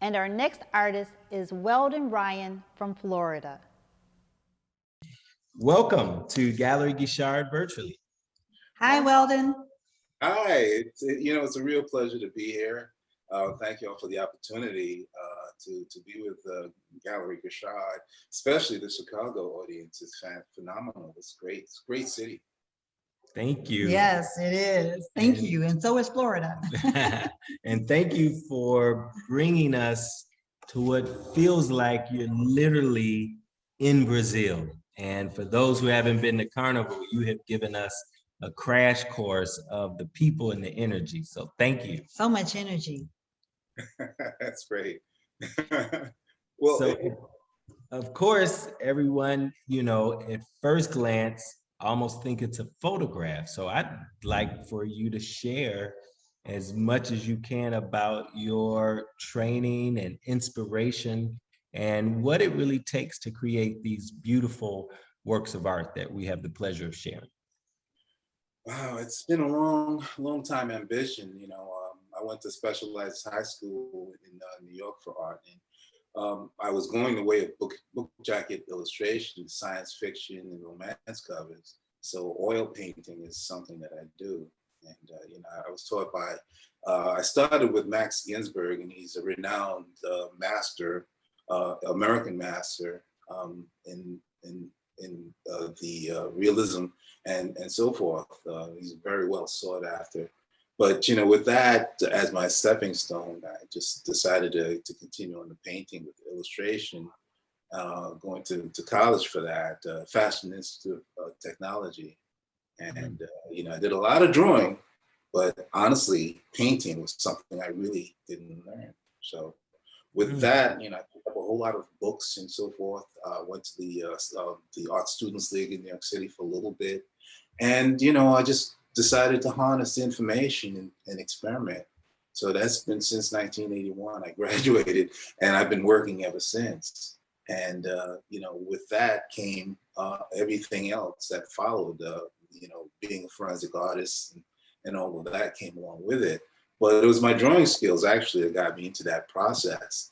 And our next artist is Weldon Ryan from Florida. Welcome to Gallery Guichard virtually. Hi, Weldon. Hi, it's a real pleasure to be here. Thank you all for the opportunity to be with Gallery Guichard, especially the Chicago audience. It's phenomenal. It's great. It's a great city. Thank you. Yes, it is. Thank you. And so is Florida. And thank you for bringing us to what feels like you're literally in Brazil. And for those who haven't been to Carnival, you have given us a crash course of the people and the energy. So thank you. So much energy. That's great. Well, So, of course, everyone, at first glance, almost think it's a photograph. So I'd like for you to share as much as you can about your training and inspiration and what it really takes to create these beautiful works of art that we have the pleasure of sharing. wow, it's been a long time ambition. I went to specialized high school in New York for art, and I was going the way of book jacket illustration, science fiction, and romance covers. So oil painting is something that I do. And, I was taught by, I started with Max Ginsberg, and he's a renowned master, American master in the realism and so forth. He's very well sought after. But, with that as my stepping stone, I just decided to continue on the painting with illustration, going to college for that, Fashion Institute of Technology. And, I did a lot of drawing, but honestly, painting was something I really didn't learn. So with that, I picked up a whole lot of books and so forth. Went to the Art Students League in New York City for a little bit. And, I just decided to harness the information and experiment. So that's been since 1981. I graduated, and I've been working ever since. And, with that came everything else that followed, being a forensic artist and all of that came along with it. But it was my drawing skills actually that got me into that process.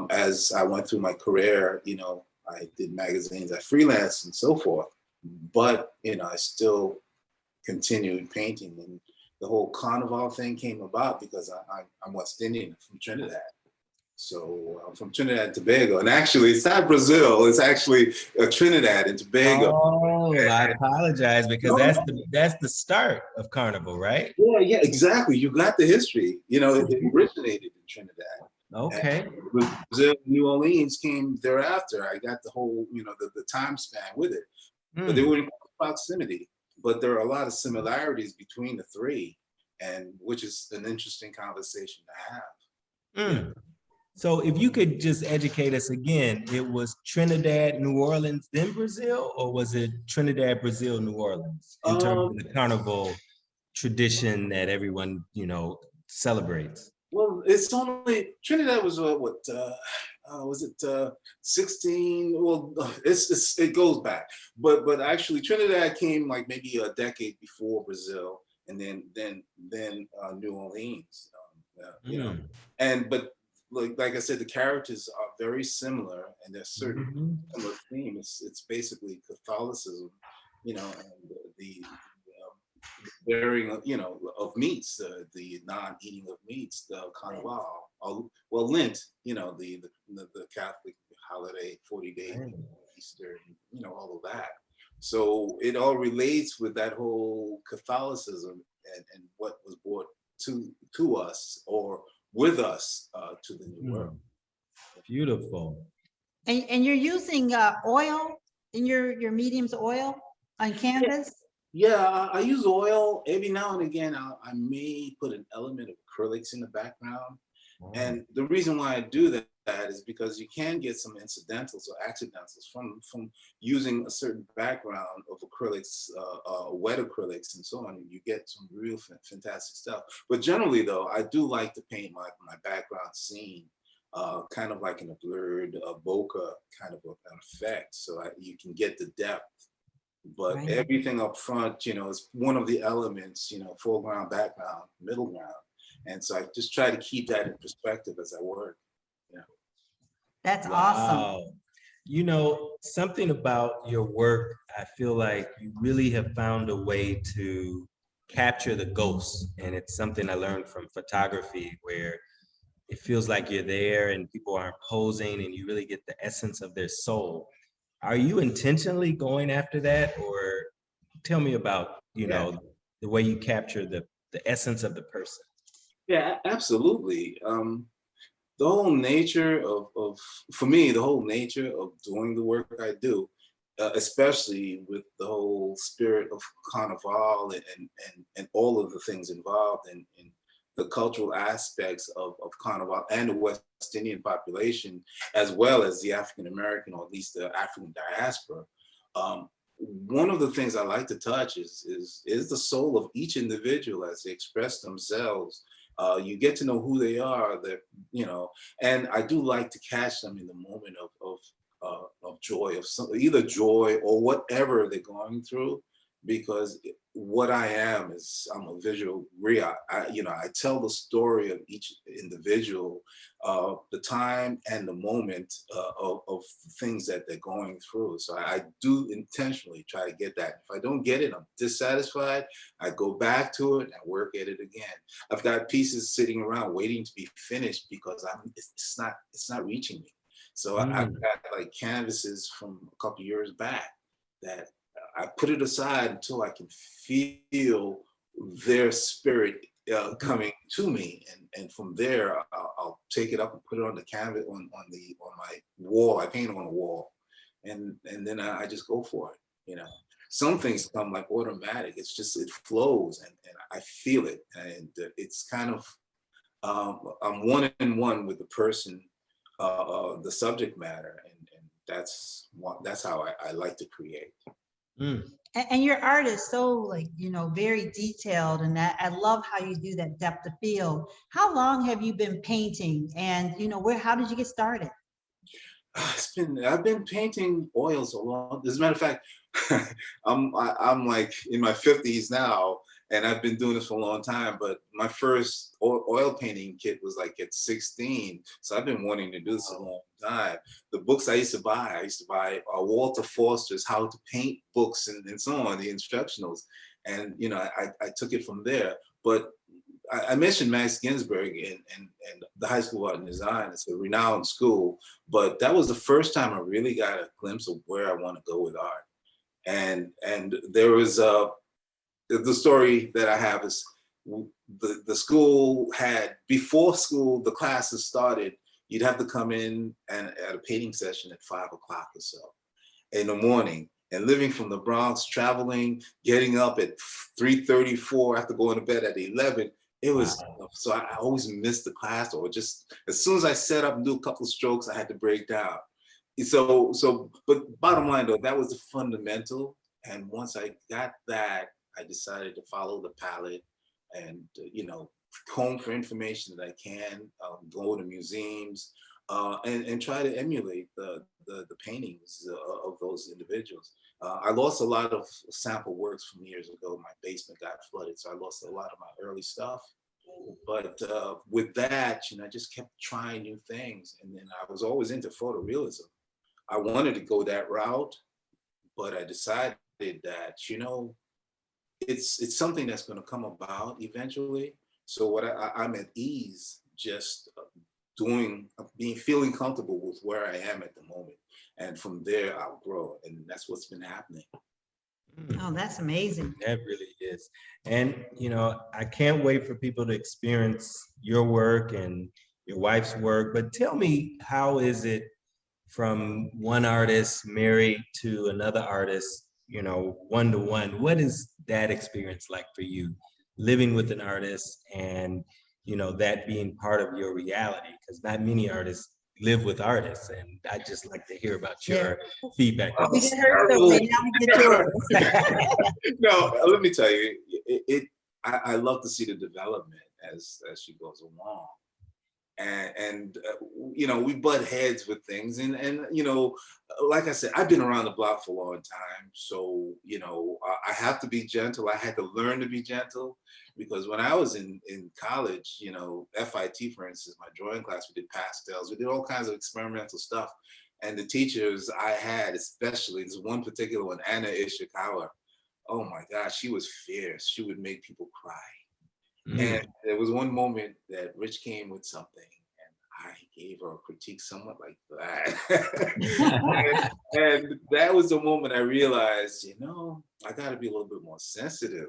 As I went through my career, I did magazines, I freelanced and so forth, but, I still continued painting. And the whole Carnival thing came about because I'm West Indian from Trinidad. So I'm from Trinidad and Tobago. And actually, it's not Brazil, it's actually Trinidad and Tobago. Oh, I apologize because that's the start of Carnival, right? Yeah, exactly. You got the history. It originated in Trinidad. Okay. And Brazil, New Orleans came thereafter. I got the whole, the time span with it. But they were in proximity. But there are a lot of similarities between the three, and which is an interesting conversation to have. So if you could just educate us again, it was Trinidad, New Orleans, then Brazil, or was it Trinidad, Brazil, New Orleans in terms of the Carnival tradition that everyone, celebrates? Well, it's only Trinidad was was it 16? Well, it goes back, but actually Trinidad came like maybe a decade before Brazil, and then New Orleans. But like I said, the characters are very similar, and there's certain similar themes. It's basically Catholicism, and the bearing of meats, the non-eating of meats, the Carnival, Lent, the Catholic holiday, 40-day Easter, all of that. So it all relates with that whole Catholicism and what was brought to us or with us to the new world. Beautiful. And you're using oil in your mediums oil on canvas? Yeah, I use oil every now and again. I may put an element of acrylics in the background. And the reason why I do that is because you can get some incidentals or accidentals from using a certain background of acrylics, wet acrylics and so on. You get some real fantastic stuff. But generally though, I do like to paint my background scene kind of like in a blurred bokeh kind of an effect. So you can get the depth. But Right. everything up front, is one of the elements, foreground, background, middle ground. And so I just try to keep that in perspective as I work. That's awesome. Wow. You know, something about your work, I feel like you really have found a way to capture the ghosts. And it's something I learned from photography where it feels like you're there and people aren't posing and you really get the essence of their soul. Are you intentionally going after that? Or tell me about, the way you capture the essence of the person. Yeah, absolutely. The whole nature for me, the whole nature of doing the work I do, especially with the whole spirit of Carnival and all of the things involved in the cultural aspects of Carnival and the West Indian population, as well as the African American, or at least the African diaspora. One of the things I like to touch is the soul of each individual as they express themselves. You get to know who they are, and I do like to catch them in the moment of joy, either joy or whatever they're going through, because what I am is I'm a visual real. I tell the story of each individual, the time and the moment of things that they're going through. So I do intentionally try to get that. If I don't get it, I'm dissatisfied. I go back to it and work at it again. I've got pieces sitting around waiting to be finished because it's not reaching me. So I've got like canvases from a couple years back that I put it aside until I can feel their spirit coming to me, and from there I'll take it up and put it on the canvas on my wall. I paint on a wall, and then I just go for it. Some things come like automatic. It's just it flows, and I feel it, and it's kind of I'm one in one with the person, the subject matter, and that's how I like to create. And your art is so very detailed, and I love how you do that depth of field. How long have you been painting, and how did you get started? I've been painting oils a long. As a matter of fact, I'm like in my 50s now, and I've been doing this for a long time. But my first oil painting kit was like at 16, so I've been wanting to do this a long time. The books I used to buy Walter Foster's How to Paint books and so on, the instructionals, and I took it from there. But I mentioned Max Ginsburg and the High School of Art and Design. It's a renowned school, but that was the first time I really got a glimpse of where I want to go with art. And there was the story that I have is the school had, before school, the classes started, you'd have to come in and at a painting session at 5 o'clock or so in the morning. And living from the Bronx, traveling, getting up at 3:30, 4, after going to bed at 11, it was, so I always missed the class, or just as soon as I set up and do a couple of strokes, I had to break down. But bottom line though, that was the fundamental. And once I got that, I decided to follow the palette and, comb for information that I can, go to museums, and try to emulate the paintings of those individuals. I lost a lot of sample works from years ago. My basement got flooded, so I lost a lot of my early stuff. But with that, I just kept trying new things. And then I was always into photorealism. I wanted to go that route, but I decided that, it's something that's going to come about eventually. So I'm at ease just feeling comfortable with where I am at the moment. And from there, I'll grow. And that's what's been happening. Oh, that's amazing. That really is. And, I can't wait for people to experience your work and your wife's work. But tell me, how is it from one artist married to another artist one-to-one. What is that experience like for you, living with an artist and, that being part of your reality? Because not many artists live with artists, and I'd just like to hear about your feedback. We get her story, now we get yours. No, let me tell you, I love to see the development as she goes along. And we butt heads with things, and like I said, I've been around the block for a long time, so I have to be gentle. I had to learn to be gentle, because when I was in college, FIT, for instance, my drawing class, we did pastels, we did all kinds of experimental stuff, and the teachers I had, especially this one particular one, Anna Ishikawa, oh my gosh, she was fierce. She would make people cry. And there was one moment that Rich came with something, and I gave her a critique somewhat like that. and that was the moment I realized, I got to be a little bit more sensitive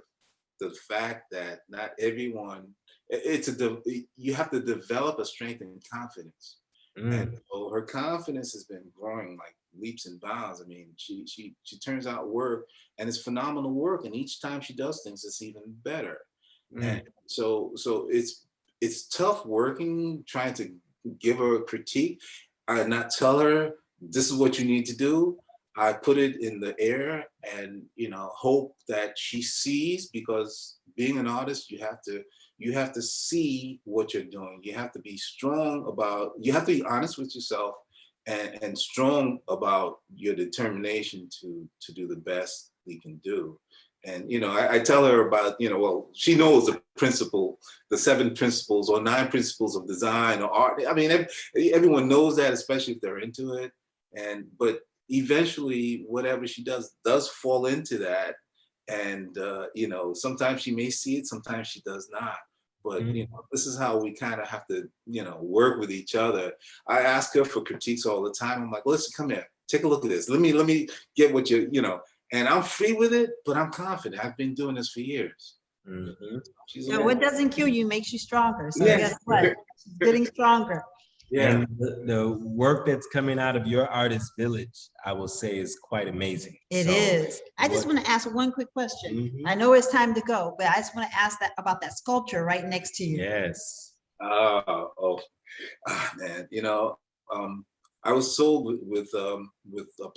to the fact that not everyone, you have to develop a strength and confidence. And so her confidence has been growing like leaps and bounds. I mean, she turns out work, and it's phenomenal work. And each time she does things, it's even better. And so it's tough working, trying to give her a critique. I not tell her this is what you need to do. I put it in the air and hope that she sees, because being an artist, you have to see what you're doing. You have to be you have to be honest with yourself and strong about your determination to do the best we can do. And, I tell her about, she knows the 7 principles or 9 principles of design or art. I mean, everyone knows that, especially if they're into it. But eventually, whatever she does fall into that. And, sometimes she may see it, sometimes she does not. But, this is how we kind of have to, work with each other. I ask her for critiques all the time. I'm like, listen, come here, take a look at this. Let me get what and I'm free with it, but I'm confident. I've been doing this for years. What doesn't kill you makes you stronger. So guess what? She's getting stronger. Yeah. And the work that's coming out of your artist village, I will say, is quite amazing. It is. I just want to ask one quick question. I know it's time to go, but I just want to ask about that sculpture right next to you. Yes. Man, I was sold with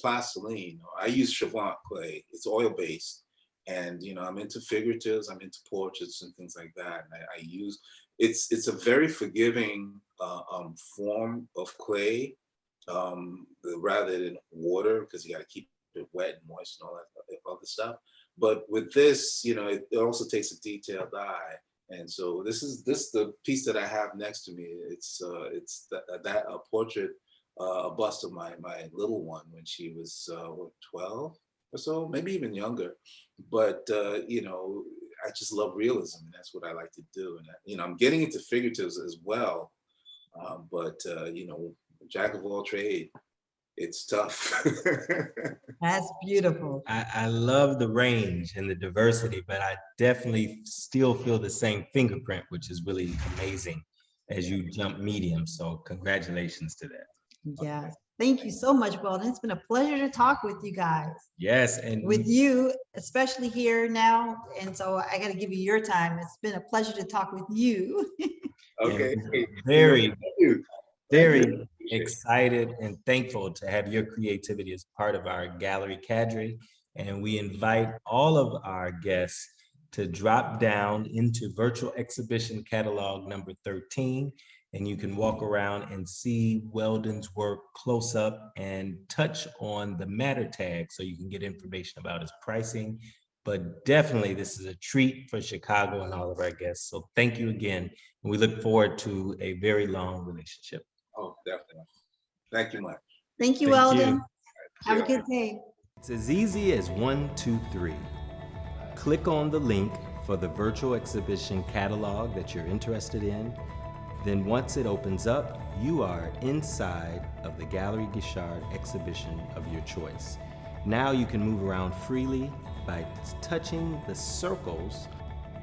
plastiline. I use Chavant clay. It's oil based, and I'm into figuratives. I'm into portraits and things like that. And I use it's a very forgiving form of clay, rather than water, because you got to keep it wet and moist and all that other stuff. But with this, it also takes a detailed eye. And so this the piece that I have next to me. It's a portrait. A bust of my little one when she was 12 or so, maybe even younger. But I just love realism, and that's what I like to do. And I'm getting into figuratives as well. But jack of all trade, it's tough. That's beautiful. I love the range and the diversity, but I definitely still feel the same fingerprint, which is really amazing as you jump medium. So congratulations to that. Yes. Thank you so much, Weldon. It's been a pleasure to talk with you guys. Yes. And with you, especially here now. And so I got to give you your time. It's been a pleasure to talk with you. Okay. Very excited and thankful to have your creativity as part of our gallery cadre. And we invite all of our guests to drop down into virtual exhibition catalog number 13. And you can walk around and see Weldon's work close up and touch on the matter tag so you can get information about his pricing. But definitely, this is a treat for Chicago and all of our guests. So thank you again. And we look forward to a very long relationship. Oh, definitely. Thank you much. Thank you, Weldon. Have a good day. It's as easy as 1, 2, 3. Click on the link for the virtual exhibition catalog that you're interested in. Then once it opens up, you are inside of the Gallery Guichard exhibition of your choice. Now you can move around freely by touching the circles,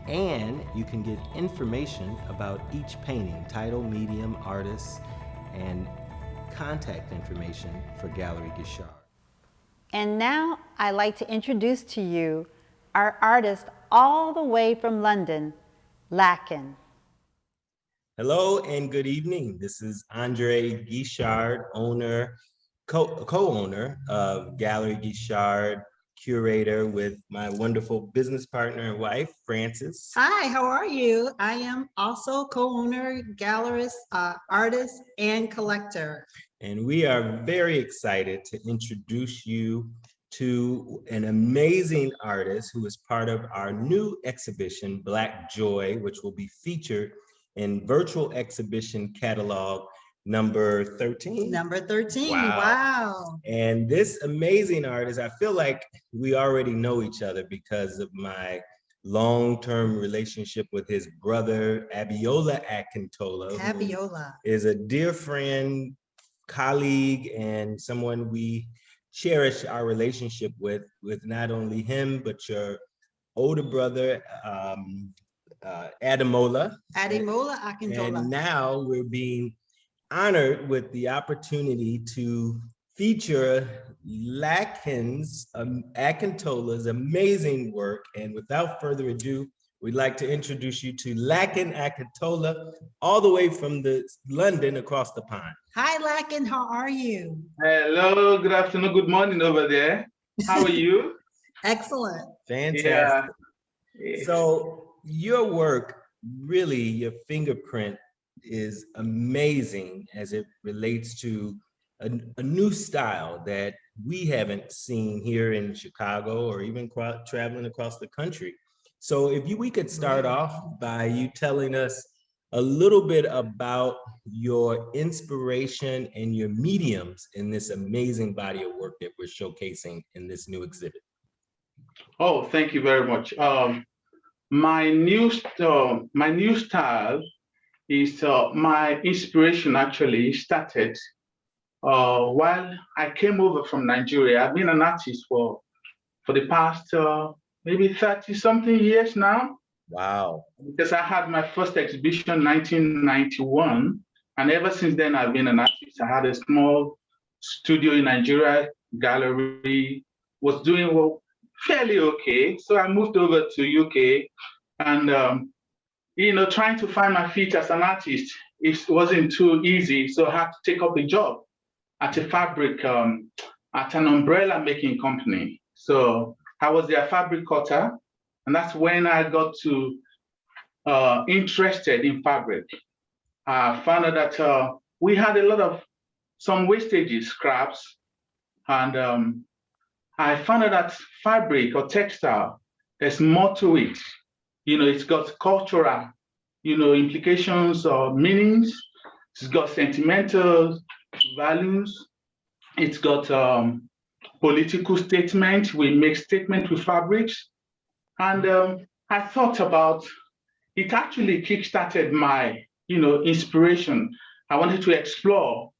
and you can get information about each painting, title, medium, artist, and contact information for Gallery Guichard. And now I'd like to introduce to you our artist all the way from London, Lakin. Hello and good evening. This is Andre Guichard, co-owner of Gallery Guichard, curator with my wonderful business partner and wife, Frances. Hi, how are you? I am also co-owner, gallerist, artist, and collector. And we are very excited to introduce you to an amazing artist who is part of our new exhibition, Black Joy, which will be featured in virtual exhibition catalog number 13. Number 13, Wow. wow. And this amazing artist, I feel like we already know each other because of my long-term relationship with his brother, Abiola Akintola. Abiola. Is a dear friend, colleague, and someone we cherish our relationship with not only him, but your older brother, Ademola. Ademola Akintola. And now we're being honored with the opportunity to feature Lakin's, Akintola's amazing work. And without further ado, we'd like to introduce you to Lakin Akintola, all the way from London across the pond. Hi, Lakin, how are you? Hello, good afternoon, good morning over there. How are you? Excellent. Fantastic. Yeah. So your work, really, your fingerprint is amazing as it relates to a new style that we haven't seen here in Chicago or even traveling across the country. So if we could start off by you telling us a little bit about your inspiration and your mediums in this amazing body of work that we're showcasing in this new exhibit. Oh, thank you very much. My new style is my inspiration actually started while I came over from Nigeria. I've been an artist for the past maybe 30-something years now. Wow. Because I had my first exhibition in 1991, and ever since then I've been an artist. I had a small studio in Nigeria, gallery, was doing well, fairly okay. So I moved over to UK, and trying to find my feet as an artist, it wasn't too easy. So I had to take up a job at a fabric, at an umbrella making company. So I was their fabric cutter, and that's when I got to interested in fabric. I found out that we had a lot of some wastages, scraps, and I found out that fabric or textile, there's more to it. It's got cultural, implications or meanings. It's got sentimental values. It's got political statement. We make statements with fabrics. And I thought about, it actually kickstarted my, inspiration. I wanted to explore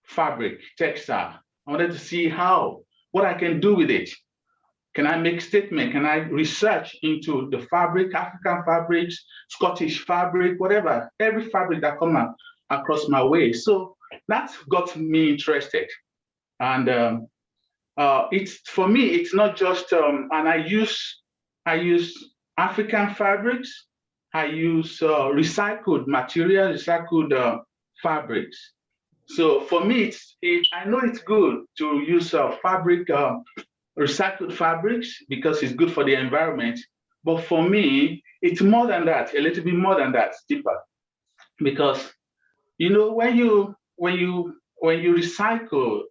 fabric, textile. I wanted to see what I can do with it. Can I make statement? Can I research into the fabric, African fabrics, Scottish fabric, whatever, every fabric that comes across my way. So that got me interested. And for me, it's not just, and I use African fabrics. I use recycled material, recycled fabrics. So for me, I know it's good to use fabric, recycled fabrics because it's good for the environment. But for me, it's more than that, a little bit more than that, deeper. Because when you recycle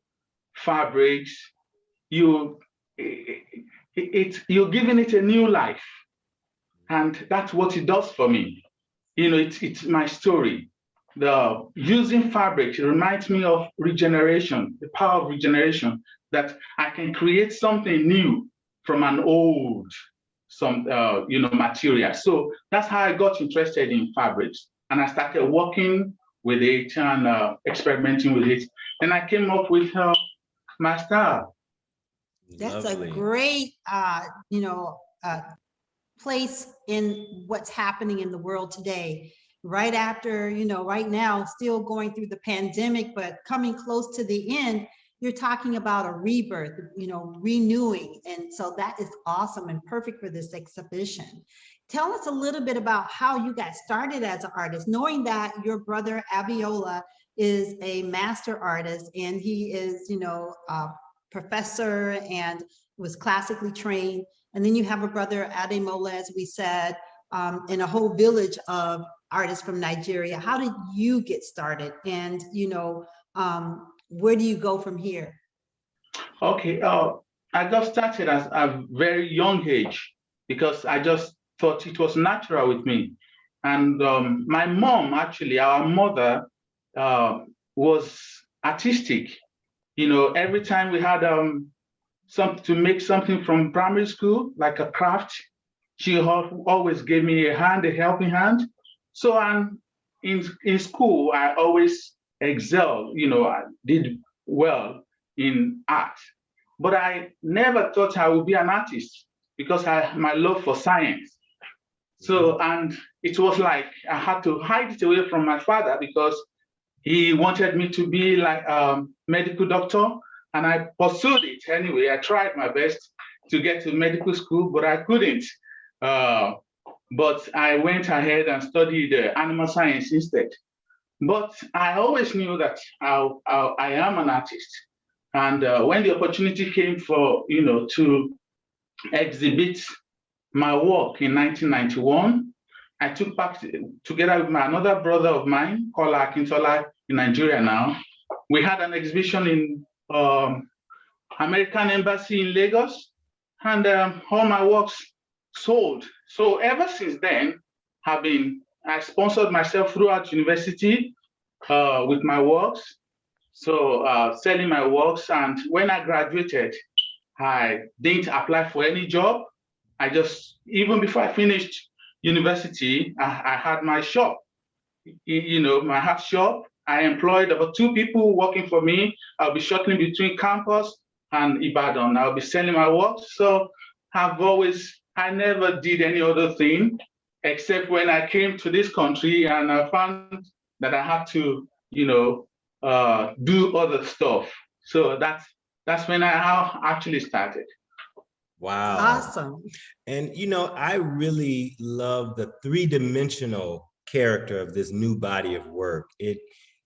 fabrics, you're giving it a new life. And that's what it does for me. It's my story. The using fabric reminds me of regeneration, the power of regeneration, that I can create something new from an old, material. So that's how I got interested in fabrics. And I started working with it and experimenting with it. And I came up with my style. That's Lovely. a great, place in what's happening in the world today. Right after, right now, still going through the pandemic, but coming close to the end, you're talking about a rebirth, you know, renewing. And so that is awesome and perfect for this exhibition. Tell us a little bit about how you got started as an artist, knowing that your brother Abiola is a master artist and he is, you know, a professor and was classically trained. And then you have a brother Ademola, as we said, and a whole village of artists from Nigeria. How did you get started? And, you know, where do you go from here? Okay, I got started at a very young age because I just thought it was natural with me. And my mom, actually, our mother, was artistic. You know, every time we had to make something from primary school, like a craft, she always gave me a helping hand. So in school, I always excelled, you know, I did well in art. But I never thought I would be an artist because my love for science. So, and it was like I had to hide it away from my father because he wanted me to be like a medical doctor, and I pursued it anyway. I tried my best to get to medical school, but I couldn't. But I went ahead and studied animal science instead. But I always knew that I am an artist. And when the opportunity came for, you know, to exhibit my work in 1991, I took back together with another brother of mine called Akintola in Nigeria now. We had an exhibition in American Embassy in Lagos, and all my works sold. So ever since then, I sponsored myself throughout university with my works. So selling my works, and when I graduated, I didn't apply for any job. I just, even before I finished university, I had my shop, you know, my hat shop. I employed about 2 people working for me. I'll be shuttling between campus and Ibadan. I'll be selling my work. So I never did any other thing except when I came to this country and I found that I had to, you know, do other stuff. So that's when I actually started. Wow. Awesome. And, you know, I really love the 3-dimensional character of this new body of work.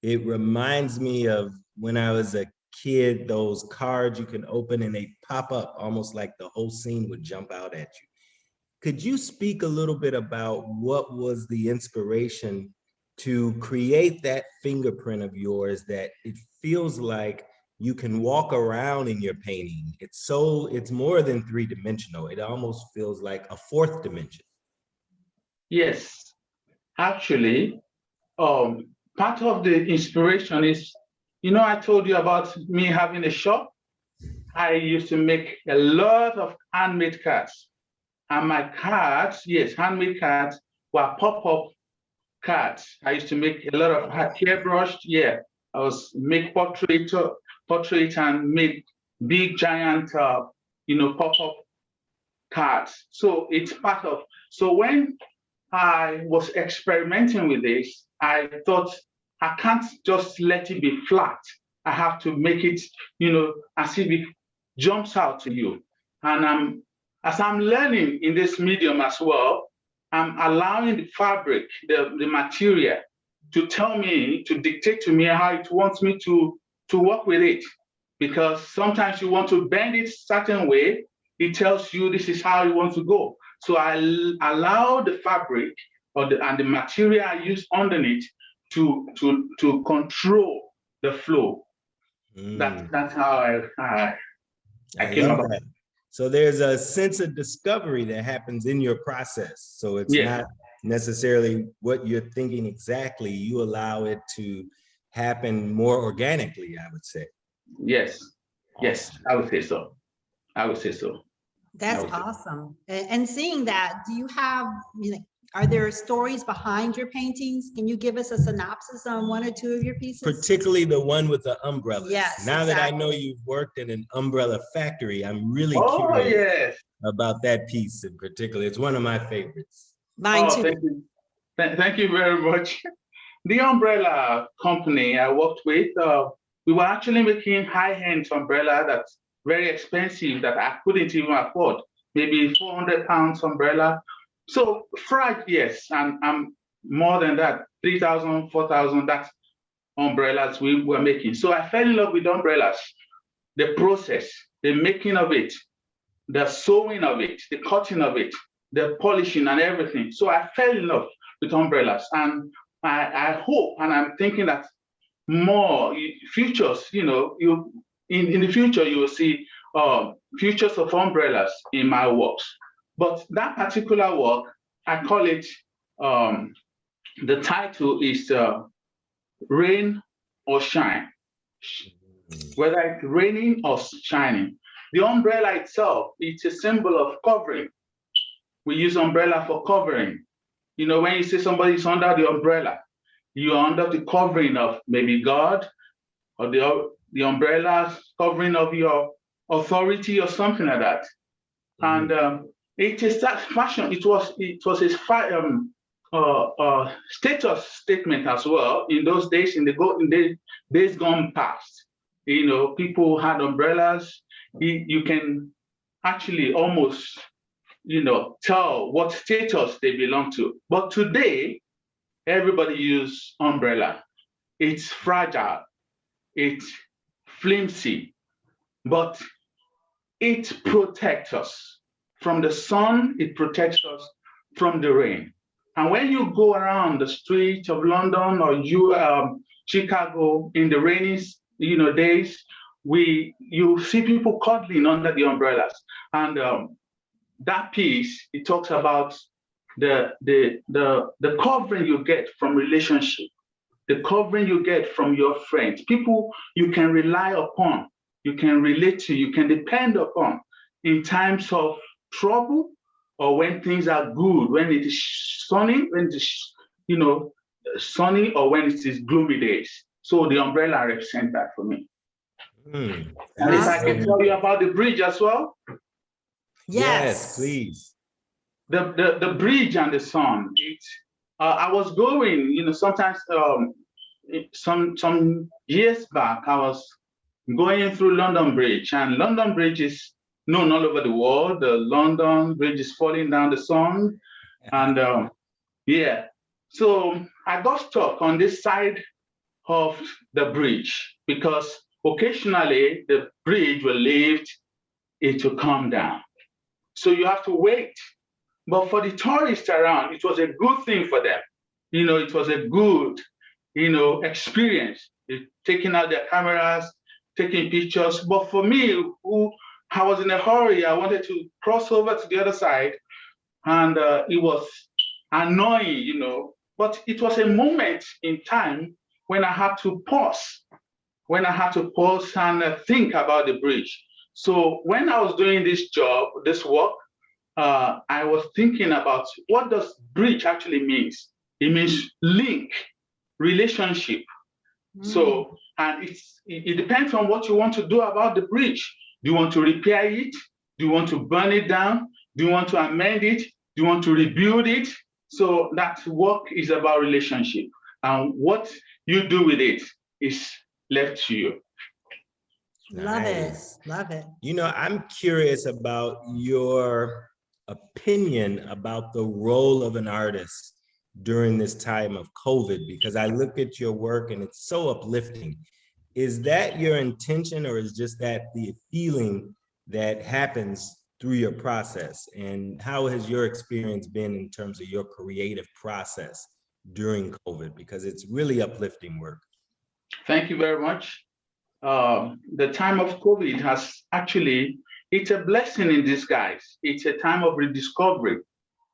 It reminds me of when I was a kid, those cards you can open and they pop up almost like the whole scene would jump out at you. Could you speak a little bit about what was the inspiration to create that fingerprint of yours that it feels like you can walk around in your painting? It's more than 3-dimensional. It almost feels like a 4th dimension. Yes, actually, part of the inspiration is, you know, I told you about me having a shop. I used to make a lot of handmade cards. And my cards, yes, handmade cards were pop-up cards. I used to make a lot of hairbrushed, yeah. I was make portrait and make big giant, you know, pop-up cards. So it's part of, so when I was experimenting with this, I thought I can't just let it be flat. I have to make it, you know, as if it jumps out to you. And as I'm learning in this medium as well, I'm allowing the fabric, the material, to tell me, to dictate to me how it wants me to work with it. Because sometimes you want to bend it a certain way, it tells you this is how you want to go. So I allow the fabric and the material I use underneath to control the flow. That's how I came about that. So there's a sense of discovery that happens in your process. So it's not necessarily what you're thinking exactly. You allow it to happen more organically, I would say. Yes. Awesome. Yes, I would say so. That's awesome. And seeing that, do you have, you know, are there stories behind your paintings? Can you give us a synopsis on 1 or 2 of your pieces? Particularly the one with the umbrellas. Yes. Now that I know you've worked in an umbrella factory, I'm really curious about that piece in particular. It's one of my favorites. Mine too. Thank you. Thank you very much. The umbrella company I worked with, We were actually making high-end umbrella that's very expensive that I couldn't even afford, maybe 400 pounds umbrella. So fried, yes, and more than that, 3,000, 4,000, that's umbrellas we were making. So I fell in love with umbrellas, the process, the making of it, the sewing of it, the cutting of it, the polishing and everything. So I fell in love with umbrellas, and I hope, and I'm thinking that more futures, you in the future you will see futures of umbrellas in my works. But that particular work, I call it, the title is Rain or Shine, whether it's raining or shining. The umbrella itself, it's a symbol of covering. We use umbrella for covering. When you say somebody's under the umbrella, you are under the covering of maybe God, or the umbrella covering of your authority or something like that. And it is that fashion. It was a status statement as well in those days, in the days gone past. People had umbrellas. You can actually almost tell what status they belong to. But today, everybody uses umbrella. It's fragile, it's flimsy, but it protects us from the sun. It protects us from the rain. And when you go around the streets of London or Chicago in the rainy days, you see people cuddling under the umbrellas. And that piece, it talks about the covering you get from relationship, the covering you get from your friends, people you can rely upon, you can relate to, you can depend upon in times of trouble, or when things are good, when it is sunny, when it is sunny, or when it is gloomy days. So the umbrella represents that for me. And if I can tell you about the bridge as well. Yes, please. The bridge and the sun. I was going, sometimes some years back, I was going through London Bridge, and London Bridge is known all over the world. The London Bridge is falling down the sun, and so I got stuck on this side of the bridge because occasionally the bridge will lift, it will come down. So you have to wait. But for the tourists around, it was a good thing for them. It was a good, experience. Taking out their cameras, taking pictures. But for me, I was in a hurry, I wanted to cross over to the other side, and it was annoying, but it was a moment in time when I had to pause, and think about the bridge. So when I was doing this work, I was thinking about what does bridge actually means. It means link, relationship. So, and it depends on what you want to do about the bridge. Do you want to repair it? Do you want to burn it down? Do you want to amend it? Do you want to rebuild it? So that work is about relationship. And what you do with it is left to you. Love it. Love it. I'm curious about your opinion about the role of an artist during this time of COVID, because I look at your work and it's so uplifting. Is that your intention, or is just that the feeling that happens through your process? And how has your experience been in terms of your creative process during COVID? Because it's really uplifting work. Thank you very much. The time of COVID it's a blessing in disguise. It's a time of rediscovery.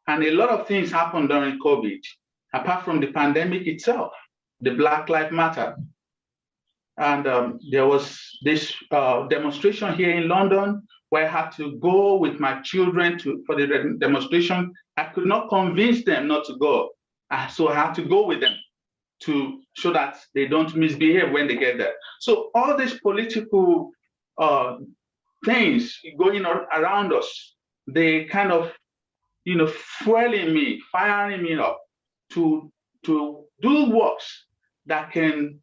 And a lot of things happened during COVID, apart from the pandemic itself, the Black Lives Matter. And there was this demonstration here in London where I had to go with my children for the demonstration. I could not convince them not to go. So I had to go with them to show that they don't misbehave when they get there. So all these political things going on around us, they kind of, fueling me, firing me up to do works that can,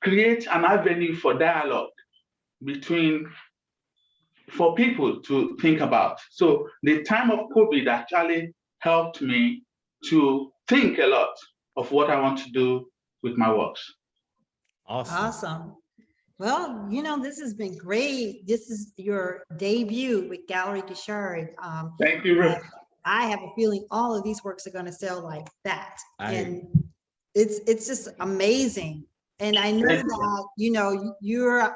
create an avenue for dialogue for people to think about. So the time of COVID actually helped me to think a lot of what I want to do with my works. Awesome. Well, this has been great. This is your debut with Gallery Gishard. Thank you, Rick. I have a feeling all of these works are going to sell like that. And it's just amazing. And I know that, you're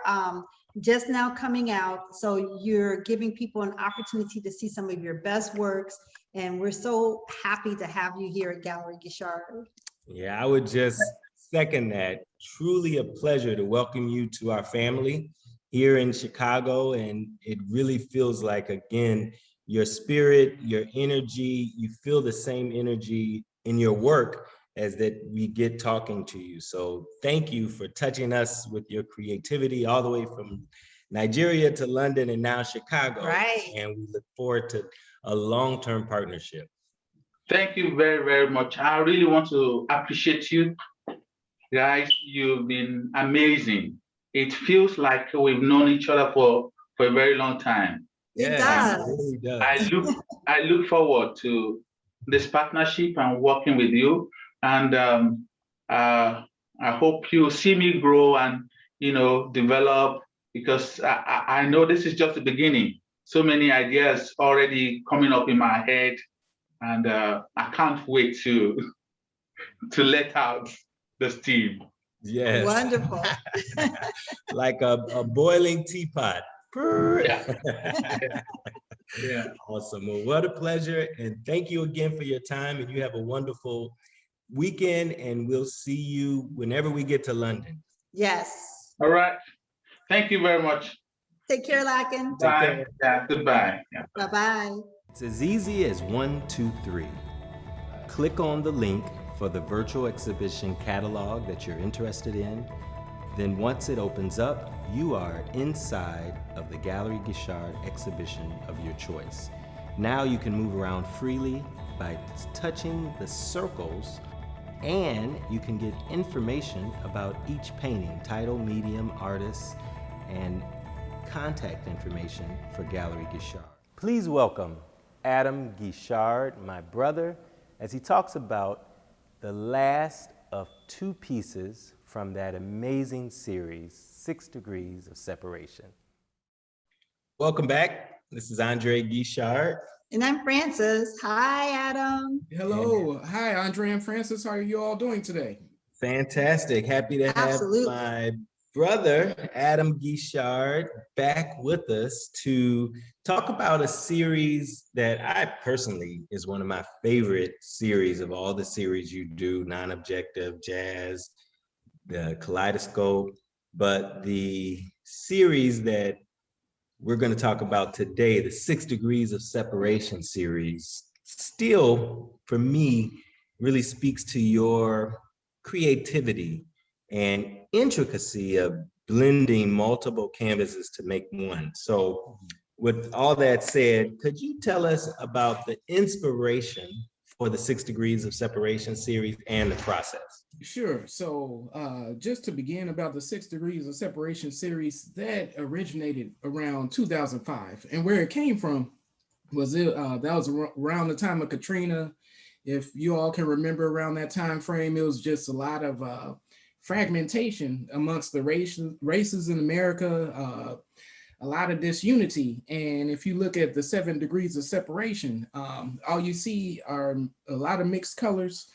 just now coming out, so you're giving people an opportunity to see some of your best works. And we're so happy to have you here at Gallery Gishard. Yeah, I would just second that. Truly a pleasure to welcome you to our family here in Chicago. And it really feels like, again, your spirit, your energy, you feel the same energy in your work as that we get talking to you. So thank you for touching us with your creativity all the way from Nigeria to London and now Chicago. Right. And we look forward to a long-term partnership. Thank you very, very much. I really want to appreciate you guys. You've been amazing. It feels like we've known each other for a very long time. It does. It really does. I look forward to this partnership and working with you. And I hope you see me grow and develop, because I know this is just the beginning. So many ideas already coming up in my head, and I can't wait to let out the steam. Yes. Wonderful. Like a boiling teapot. Yeah. Yeah. Awesome. Well, what a pleasure. And thank you again for your time. And you have a wonderful weekend. And we'll see you whenever we get to London. Yes. All right. Thank you very much. Take care, Lakin. Bye. Yeah, goodbye. Yeah. Bye-bye. It's as easy as 1, 2, 3. Click on the link for the virtual exhibition catalog that you're interested in. Then once it opens up, you are inside of the Gallery Gishard exhibition of your choice. Now you can move around freely by touching the circles, and you can get information about each painting, title, medium, artist, and contact information for Gallery Gishard. Please welcome Adam Gishard, my brother, as he talks about the last of 2 pieces from that amazing series, 6 Degrees of Separation. Welcome back. This is Andre Gishard. And I'm Frances. Hi, Adam. Hello. Hi, Andre and Frances. How are you all doing today? Fantastic. Happy to have Absolutely. my brother, Adam Gishard, back with us to talk about a series that I personally is one of my favorite series of all the series you do, non-objective, jazz, the kaleidoscope, but the series that we're going to talk about today, the 6 Degrees of Separation series, still, for me, really speaks to your creativity and intricacy of blending multiple canvases to make one. So with all that said, could you tell us about the inspiration for the 6 Degrees of Separation series and the process? Sure. So just to begin about the 6 Degrees of Separation series, that originated around 2005. And where it came from was that was around the time of Katrina. If you all can remember around that time frame, it was just a lot of fragmentation amongst the races in America, a lot of disunity. And if you look at the 7 Degrees of Separation, all you see are a lot of mixed colors,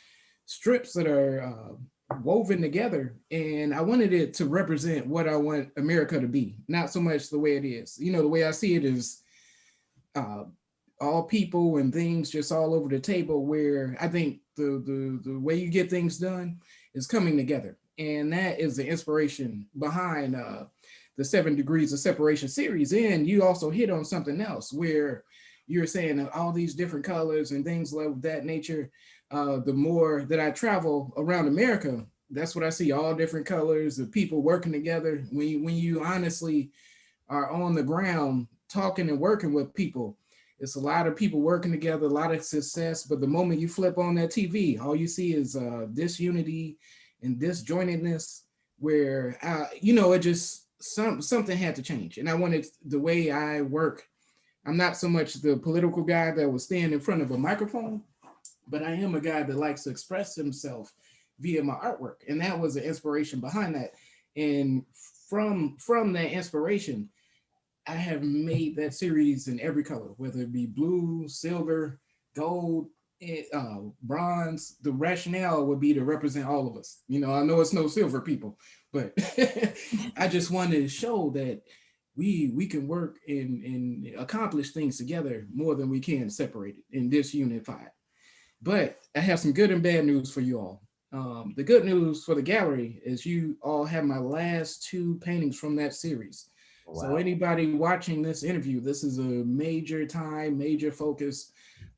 strips that are woven together. And I wanted it to represent what I want America to be, not so much the way it is. You know, the way I see it is all people and things just all over the table, where I think the way you get things done is coming together. And that is the inspiration behind the 7 Degrees of Separation series. And you also hit on something else where you're saying all these different colors and things of that nature. The more that I travel around America, that's what I see, all different colors of people working together. When you honestly are on the ground talking and working with people, it's a lot of people working together, a lot of success. But the moment you flip on that TV, all you see is disunity and disjointedness, where, it just, something had to change. And I wanted the way I work. I'm not so much the political guy that will stand in front of a microphone, but I am a guy that likes to express himself via my artwork. And that was the inspiration behind that. And from that inspiration, I have made that series in every color, whether it be blue, silver, gold, bronze. The rationale would be to represent all of us. I know it's no silver people, but I just wanted to show that we can work and accomplish things together more than we can separated in this unified. But I have some good and bad news for you all. The good news for the gallery is you all have my last 2 paintings from that series. Wow. So anybody watching this interview, this is a major time, major focus.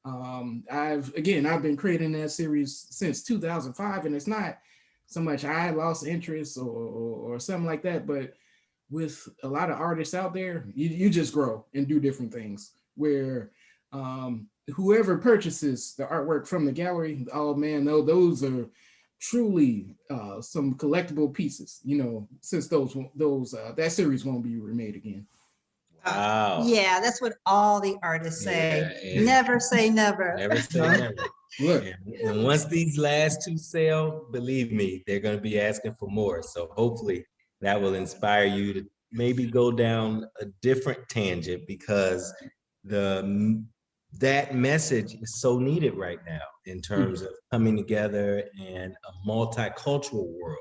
I've been creating that series since 2005, and it's not so much I lost interest or something like that, but with a lot of artists out there, you just grow and do different things where whoever purchases the artwork from the gallery, oh man, those are truly some collectible pieces, since that series won't be remade again. Wow. Yeah, that's what all the artists say. Yeah, never say never. Never say never. Look. And once these last 2 sell, believe me, they're going to be asking for more. So hopefully that will inspire you to maybe go down a different tangent, because that message is so needed right now in terms of coming together and a multicultural world.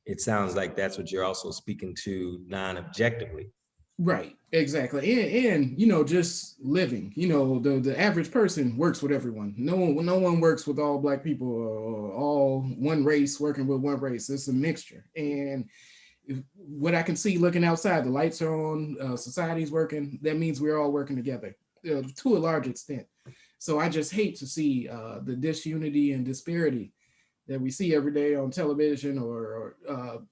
It sounds like that's what you're also speaking to non-objectively. Right, exactly. And just living, the average person works with everyone. No one works with all Black people or all one race working with one race. It's a mixture. And what I can see looking outside, the lights are on, society's working. That means we're all working together to a large extent. So I just hate to see the disunity and disparity that we see every day on television or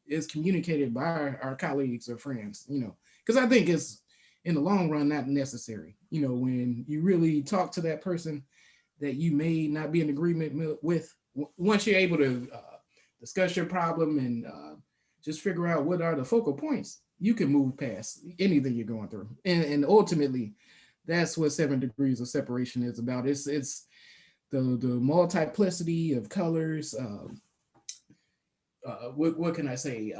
is communicated by our colleagues or friends, because I think it's in the long run not necessary. When you really talk to that person that you may not be in agreement with, once you're able to discuss your problem and just figure out what are the focal points, you can move past anything you're going through. And ultimately, that's what 7 Degrees of Separation is about. It's the multiplicity of colors. What can I say?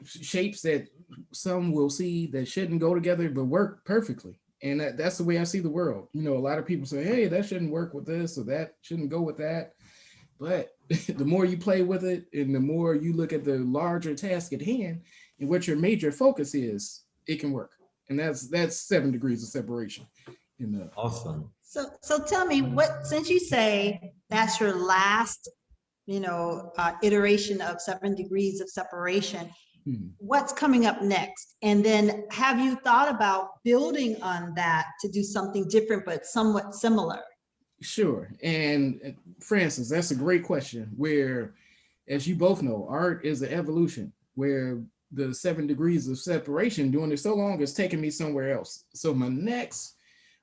Shapes that some will see that shouldn't go together, but work perfectly. And that's the way I see the world. A lot of people say, hey, that shouldn't work with this or that shouldn't go with that. But the more you play with it and the more you look at the larger task at hand and what your major focus is, it can work. And that's 7 Degrees of Separation. Awesome. So tell me, since you say that's your last, iteration of 7 Degrees of Separation, what's coming up next? And then have you thought about building on that to do something different but somewhat similar? Sure. And Francis, that's a great question, where, as you both know, art is an evolution, where the 7 Degrees of Separation, doing it so long, is taking me somewhere else. So my next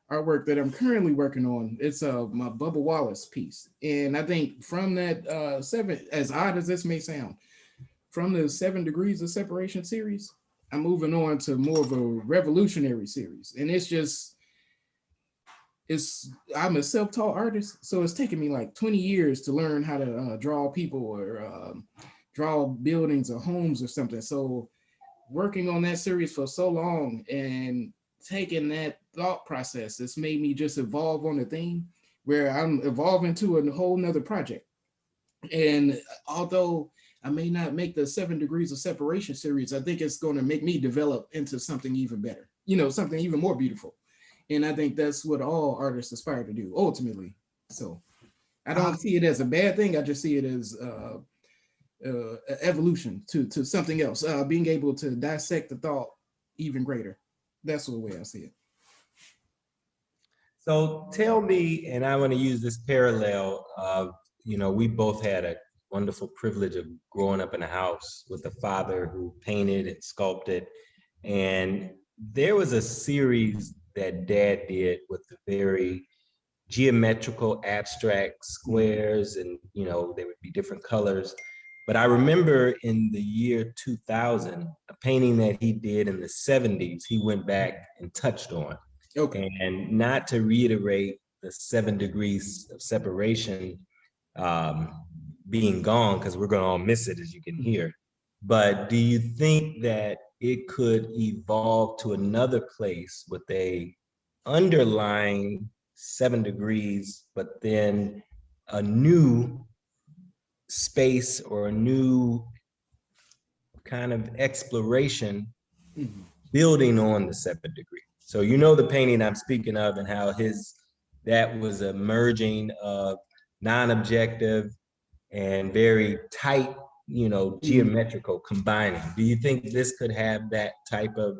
artwork that I'm currently working on, it's my Bubba Wallace piece. And I think from that as odd as this may sound, from the 7 Degrees of Separation series, I'm moving on to more of a revolutionary series. And I'm a self-taught artist, so it's taken me like 20 years to learn how to draw people or draw buildings or homes or something. So working on that series for so long and taking that thought process, it's made me just evolve on the theme, where I'm evolving to a whole nother project. And although I may not make the 7 Degrees of Separation series, I think it's going to make me develop into something even better, something even more beautiful. And I think that's what all artists aspire to do ultimately. So I don't see it as a bad thing. I just see it as evolution to something else, being able to dissect the thought even greater. That's the way I see it. So tell me, and I want to use this parallel of, we both had a wonderful privilege of growing up in a house with a father who painted and sculpted. And there was a series that Dad did with the very geometrical abstract squares, and there would be different colors. But I remember in the year 2000, a painting that he did in the 70s, he went back and touched on. Okay. And not to reiterate the 7 degrees of separation being gone, because we're going to all miss it, as you can hear. But do you think that it could evolve to another place with a underlying 7 degrees, but then a new space or a new kind of exploration building on the 7 degrees? So you know the painting I'm speaking of, and how that was a merging of non-objective and very tight, geometrical combining. Do you think this could have that type of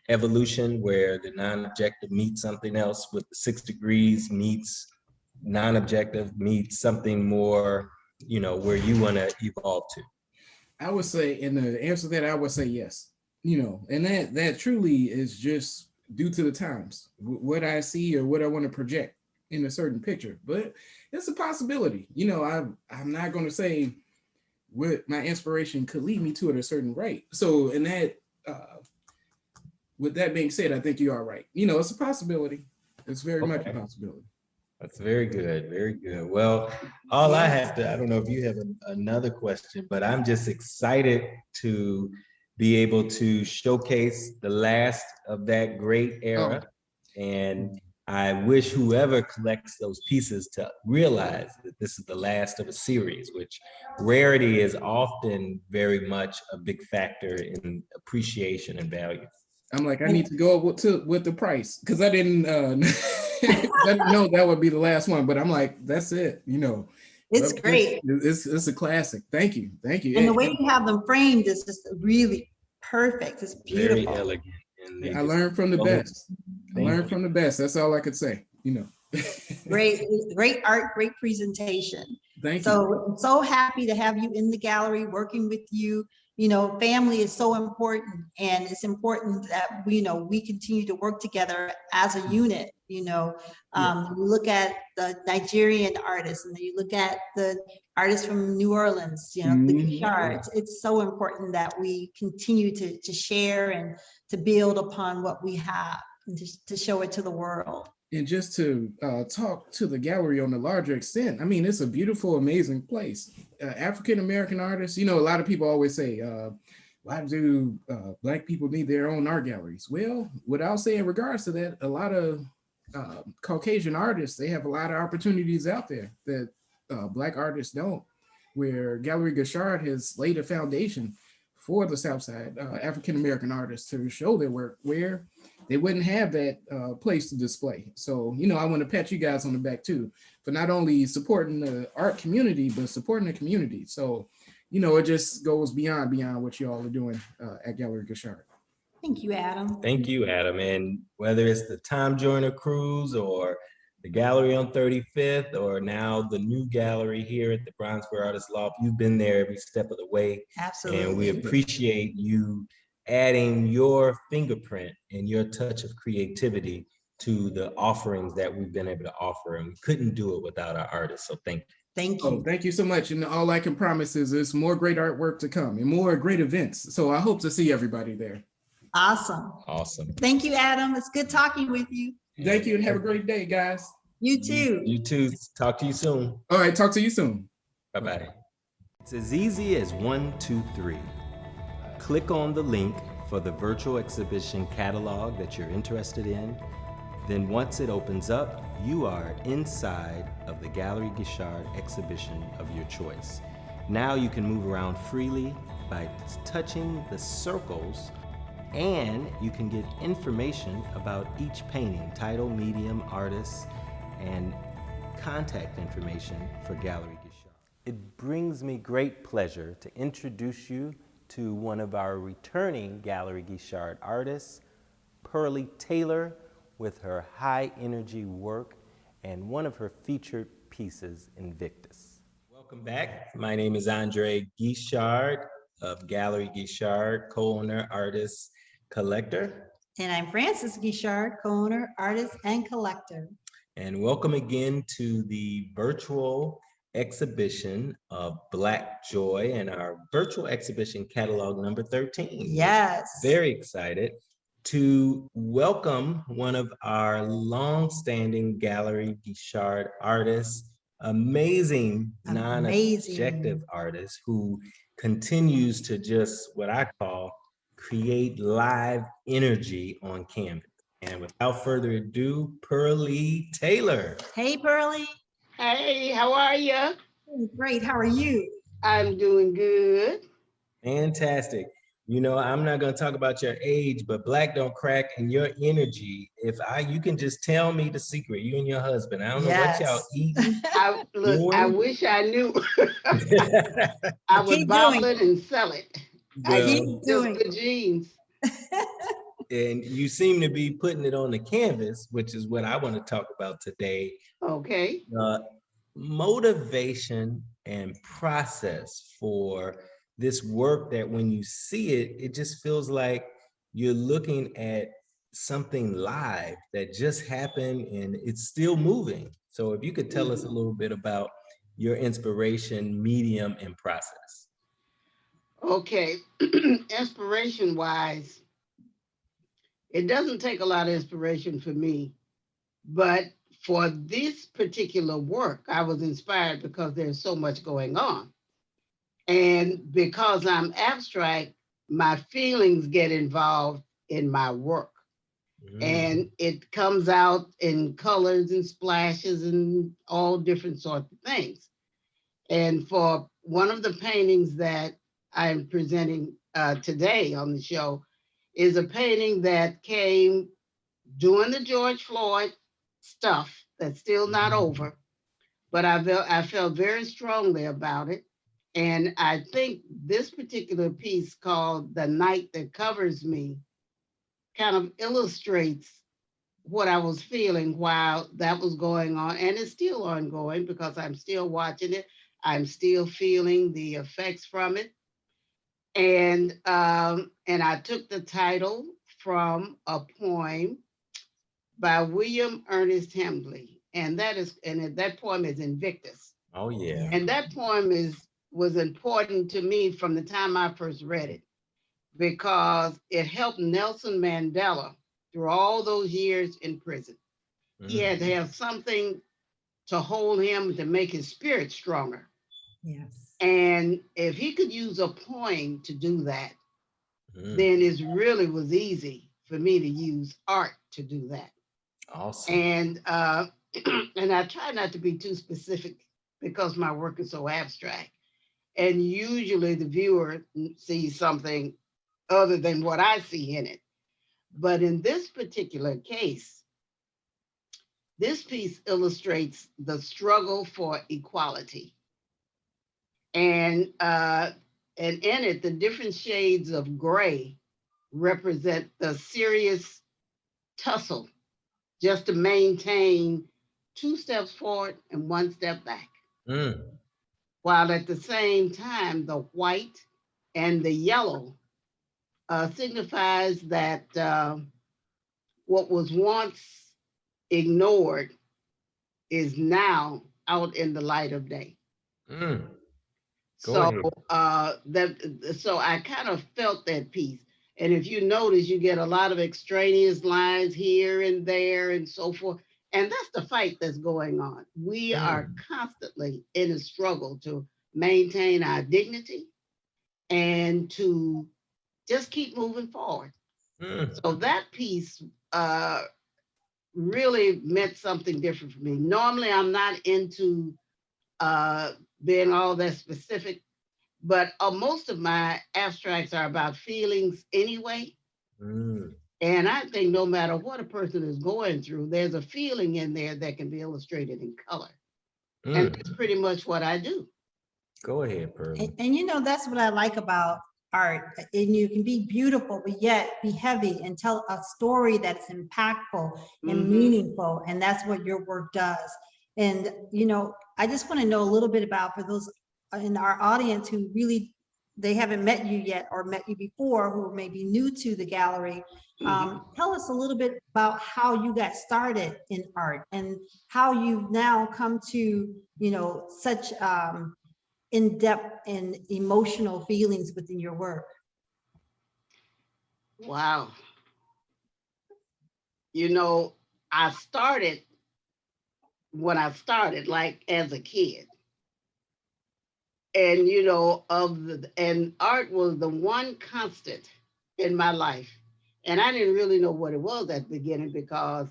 evolution where the non-objective meets something else, with the 6 degrees meets non-objective meets something more, where you want to evolve to? I would say, in the answer to that, I would say yes. And that truly is just due to the times, what I see or what I want to project in a certain picture. But it's a possibility. I'm not going to say what my inspiration could lead me to at a certain rate. So in that, with that being said, I think you are right. It's a possibility. It's very much a possibility. That's very good. Very good. Well, I don't know if you have another question, but I'm just excited to be able to showcase the last of that great era. And I wish whoever collects those pieces to realize that this is the last of a series, which rarity is often very much a big factor in appreciation and value. I'm like, I need to go with the price, because I didn't I didn't know that would be the last one, but I'm like, that's it. It's great. It's a classic. Thank you. And the way you have them framed is just really perfect. It's beautiful. Very elegant. I learned from the best. That's all I could say. Great art, great presentation. Thank you. So I'm so happy to have you in the gallery working with you. Family is so important, and it's important that we continue to work together as a unit. You look at the Nigerian artists, and then you look at the artists from New Orleans, the Guichards. It's so important that we continue to share and to build upon what we have and to show it to the world. And just to talk to the gallery on a larger extent, I mean, it's a beautiful, amazing place. African-American artists, a lot of people always say, why do Black people need their own art galleries? Well, what I'll say in regards to that, a lot of Caucasian artists, they have a lot of opportunities out there that Black artists don't, where Gallery Guichard has laid a foundation for the Southside African-American artists to show their work where they wouldn't have that place to display. So, I want to pat you guys on the back too, for not only supporting the art community, but supporting the community. So, it just goes beyond what you all are doing at Gallery Guichard. Thank you, Adam. Thank you, Adam. And whether it's the Tom Joyner Cruise or the gallery on 35th, or now the new gallery here at the Brownsburg Artist Loft, you've been there every step of the way. Absolutely. And we appreciate you adding your fingerprint and your touch of creativity to the offerings that we've been able to offer. And we couldn't do it without our artists. So thank you. Thank you. Thank you so much. And all I can promise is there's more great artwork to come and more great events. So I hope to see everybody there. Awesome. Thank you, Adam. It's good talking with you. Thank you, and have a great day, guys. You too. You too. Talk to you soon. All right, talk to you soon. Bye-bye. It's as easy as 1, 2, 3. Click on the link for the virtual exhibition catalog that you're interested in. Then once it opens up, you are inside of the Gallery Guichard exhibition of your choice. Now you can move around freely by touching the circles, and you can get information about each painting, title, medium, artist, and contact information for Gallery Guichard. It brings me great pleasure to introduce you to one of our returning Gallery Guichard artists, Pearly Taylor, with her high energy work and one of her featured pieces, Invictus. Welcome back. My name is Andre Guichard of Gallery Guichard, co-owner, artist, collector. And I'm Frances Guichard, co-owner, artist, and collector. And welcome again to the virtual exhibition of Black Joy and our virtual exhibition catalog number 13. Yes. Very excited to welcome one of our long-standing Gallery Guichard artists, amazing non-objective artist who continues to just what I call create live energy on canvas. And without further ado, Pearly Taylor. Hey, Pearly. Hey, how are you? Great. How are you? I'm doing good. Fantastic. You know, I'm not going to talk about your age, but Black Don't Crack and your energy. You can just tell me the secret, you and your husband. I don't know what y'all eating. I wish I knew. I would bottle it and sell it. I keep doing good genes. And you seem to be putting it on the canvas, which is what I want to talk about today. Okay. Motivation and process for this work that when you see it, it just feels like you're looking at something live that just happened and it's still moving. So if you could tell us a little bit about your inspiration, medium, and process. Okay. Inspiration wise, it doesn't take a lot of inspiration for me, but for this particular work, I was inspired because there's so much going on. And because I'm abstract, my feelings get involved in my work. And it comes out in colors and splashes and all different sorts of things. And for one of the paintings that I'm presenting today on the show is a painting that came during the George Floyd stuff that's still not over, but I felt very strongly about it. And I think this particular piece called The Night That Covers Me kind of illustrates what I was feeling while that was going on. And it's still ongoing because I'm still watching it. I'm still feeling the effects from it. And I took the title from a poem by William Ernest Hemsley. And that poem is Invictus. Oh yeah. And that poem was important to me from the time I first read it, because it helped Nelson Mandela through all those years in prison. He had to have something to hold him to make his spirit stronger. Yes. And if he could use a poem to do that, then it really was easy for me to use art to do that. Awesome. And and I try not to be too specific because my work is so abstract. And usually the viewer sees something other than what I see in it. But in this particular case, this piece illustrates the struggle for equality. And in it, the different shades of gray represent the serious tussle just to maintain 2 steps forward and 1 step back. While at the same time, the white and the yellow signifies that what was once ignored is now out in the light of day. So I kind of felt that piece. And if you notice, you get a lot of extraneous lines here and there and so forth. And that's the fight that's going on. We are constantly in a struggle to maintain our dignity and to just keep moving forward. So that piece really meant something different for me. Normally, I'm not into being all that specific, but most of my abstracts are about feelings anyway. And I think no matter what a person is going through, there's a feeling in there that can be illustrated in color. And that's pretty much what I do. Go ahead, Pearly. And you know, that's what I like about art. And you can be beautiful, but yet be heavy and tell a story that's impactful and meaningful. And that's what your work does. And, you know, I just want to know a little bit about, for those in our audience who really they haven't met you yet or met you before, who may be new to the gallery, tell us a little bit about how you got started in art and how you've now come to, you know, such in-depth and emotional feelings within your work. Wow. You know, I started when I started, like as a kid. And, you know, and art was the one constant in my life. And I didn't really know what it was at the beginning because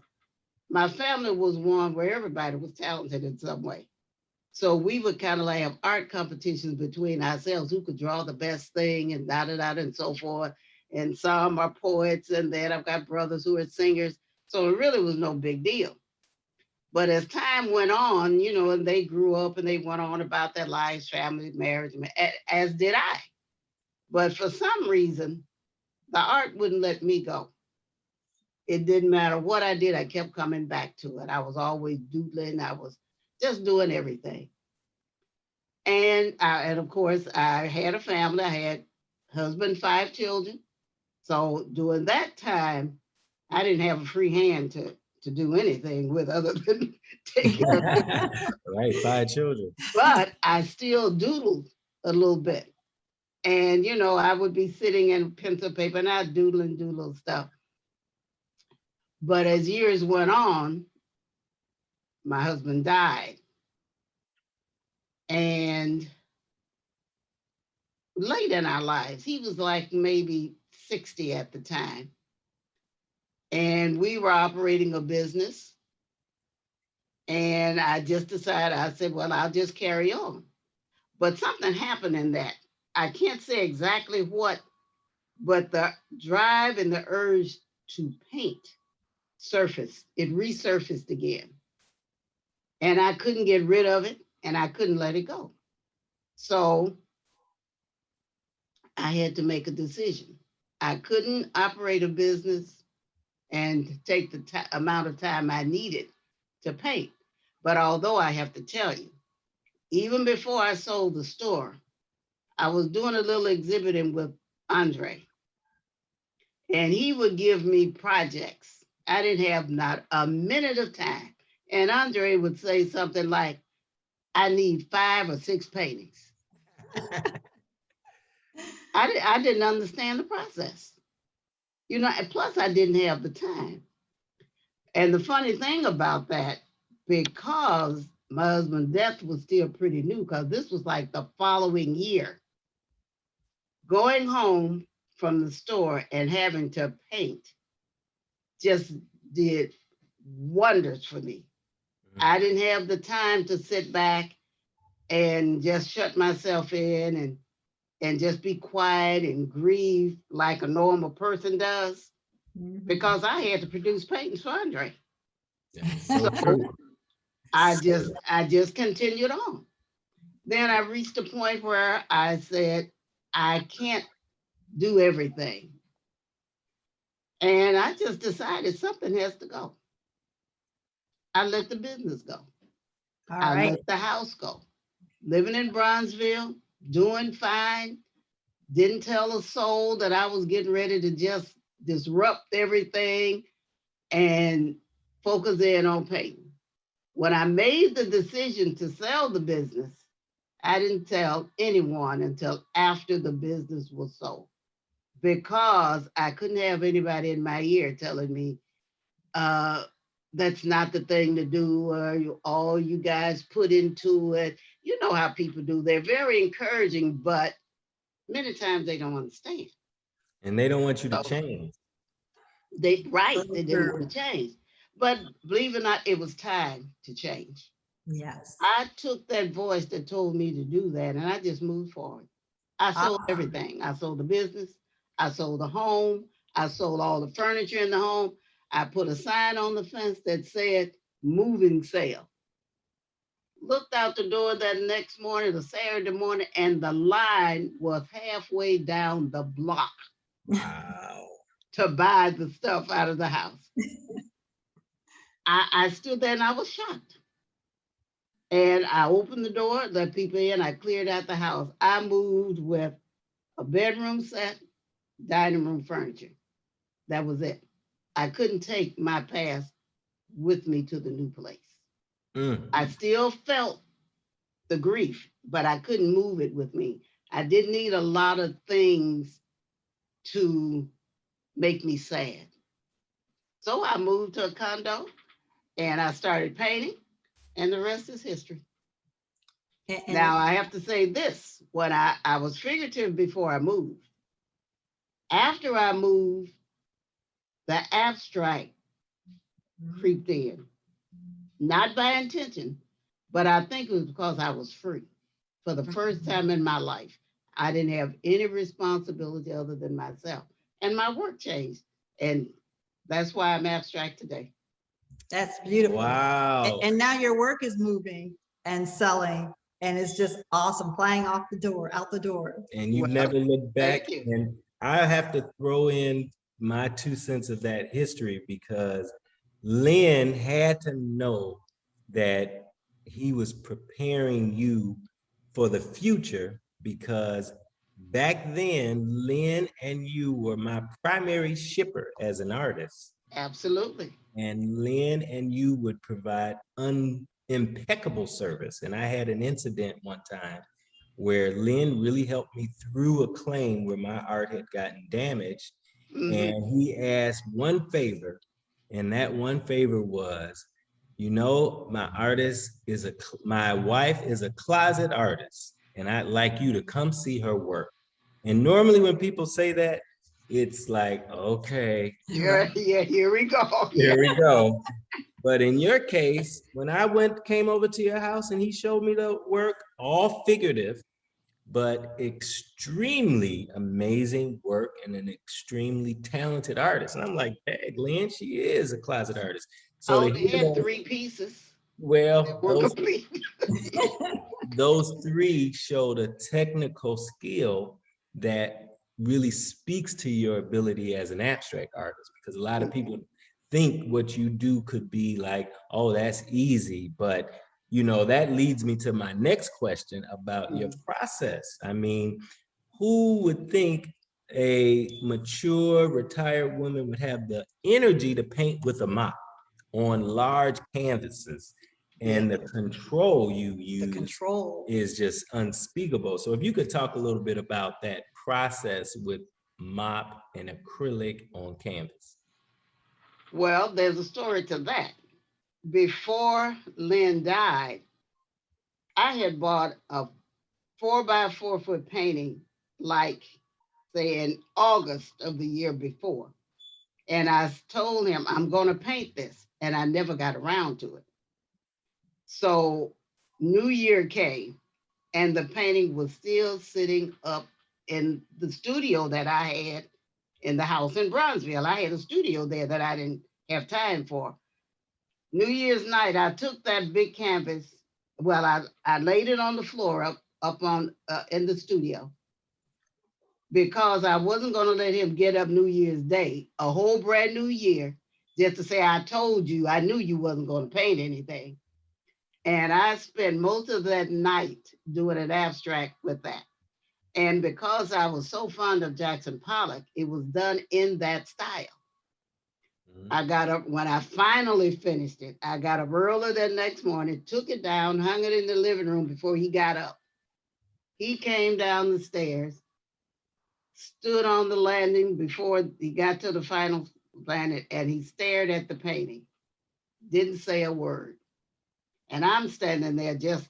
my family was one where everybody was talented in some way. So we would kind of like have art competitions between ourselves, who could draw the best thing and da da da and so forth. And some are poets, and then I've got brothers who are singers. So it really was no big deal. But as time went on, you know, and they grew up and they went on about their lives, family, marriage, as did I. But for some reason, the art wouldn't let me go. It didn't matter what I did, I kept coming back to it. I was always doodling, I was just doing everything. And of course, I had a family. I had husband, 5 children. So during that time, I didn't have a free hand to do anything with other than take care of them. Right, 5 children. But I still doodled a little bit. And, you know, I would be sitting in pencil paper and I'd doodle stuff. But as years went on, my husband died. And late in our lives, he was like maybe 60 at the time. And we were operating a business. And I just decided, I said, well, I'll just carry on. But something happened in that. I can't say exactly what, but the drive and the urge to paint surfaced. It resurfaced again. And I couldn't get rid of it and I couldn't let it go. So I had to make a decision. I couldn't operate a business and take the amount of time I needed to paint. But although I have to tell you, even before I sold the store, I was doing a little exhibiting with Andre. And he would give me projects. I didn't have not a minute of time. And Andre would say something like, I need 5 or 6 paintings. I didn't understand the process. You know, and plus I didn't have the time. And the funny thing about that, because my husband's death was still pretty new, because this was like the following year, going home from the store and having to paint just did wonders for me. I didn't have the time to sit back and just shut myself in and just be quiet and grieve like a normal person does, because I had to produce paintings for Andre. So true. I just continued on. Then I reached a point where I said, I can't do everything. And I just decided something has to go. I let the business go. I let the house go. Living in Bronzeville, doing fine, didn't tell a soul that I was getting ready to just disrupt everything and focus in on painting. When I made the decision to sell the business, I didn't tell anyone until after the business was sold, because I couldn't have anybody in my ear telling me, that's not the thing to do, or all you guys put into it. You know how people do. They're very encouraging, but many times they don't understand. And they don't want you to change. They didn't want to change. But believe it or not, it was time to change. Yes. I took that voice that told me to do that and I just moved forward. I sold everything. I sold the business. I sold the home. I sold all the furniture in the home. I put a sign on the fence that said moving sale. Looked out the door that next morning, the Saturday morning, and the line was halfway down the block. Wow. To buy the stuff out of the house. I stood there and I was shocked. And I opened the door, let people in, I cleared out the house. I moved with a bedroom set, dining room furniture. That was it. I couldn't take my past with me to the new place. I still felt the grief, but I couldn't move it with me. I didn't need a lot of things to make me sad. So I moved to a condo and I started painting, and the rest is history. Now I have to say this, when I was figurative before I moved. After I moved, the abstract creeped in. Not by intention, but I think it was because I was free. For the first time in my life, I didn't have any responsibility other than myself. And my work changed. And that's why I'm abstract today. That's beautiful. Wow. And now your work is moving and selling, and it's just awesome, flying off the door, out the door. And you've Well, never looked back. thank you. And I have to throw in my 2 cents of that history, because Lynn had to know that he was preparing you for the future, because back then, Lynn and you were my primary shipper as an artist. Absolutely. And Lynn and you would provide impeccable service. And I had an incident one time where Lynn really helped me through a claim where my art had gotten damaged. And he asked one favor, and that one favor was, you know, my wife is a closet artist, and I'd like you to come see her work. And normally when people say that, it's like, okay, Yeah, here we go. here we go. But in your case, when I came over to your house and he showed me the work, all figurative, but extremely amazing work, and an extremely talented artist. And I'm like, hey, Lynn, she is a closet artist. I only had 3 pieces. Well, Were complete. those 3 showed a technical skill that really speaks to your ability as an abstract artist, because a lot of people think what you do could be like, oh, that's easy. But, you know, that leads me to my next question about your process. I mean, who would think a mature, retired woman would have the energy to paint with a mop on large canvases? And the control you use is just unspeakable. So if you could talk a little bit about that process with mop and acrylic on canvas. Well, there's a story to that. Before Lynn died, I had bought a 4x4 foot painting, like, say, in August of the year before. And I told him, I'm going to paint this. And I never got around to it. So New Year came, and the painting was still sitting up in the studio that I had in the house in Bronzeville. I had a studio there that I didn't have time for. New Year's night, I took that big canvas. Well, I laid it on the floor up on in the studio, because I wasn't going to let him get up New Year's Day, a whole brand new year, just to say, I told you, I knew you wasn't going to paint anything. And I spent most of that night doing an abstract with that. And because I was so fond of Jackson Pollock, it was done in that style. I got up, when I finally finished it, I got up early that next morning, took it down, hung it in the living room before he got up. He came down the stairs, stood on the landing before he got to the final planet, and he stared at the painting, didn't say a word. And I'm standing there just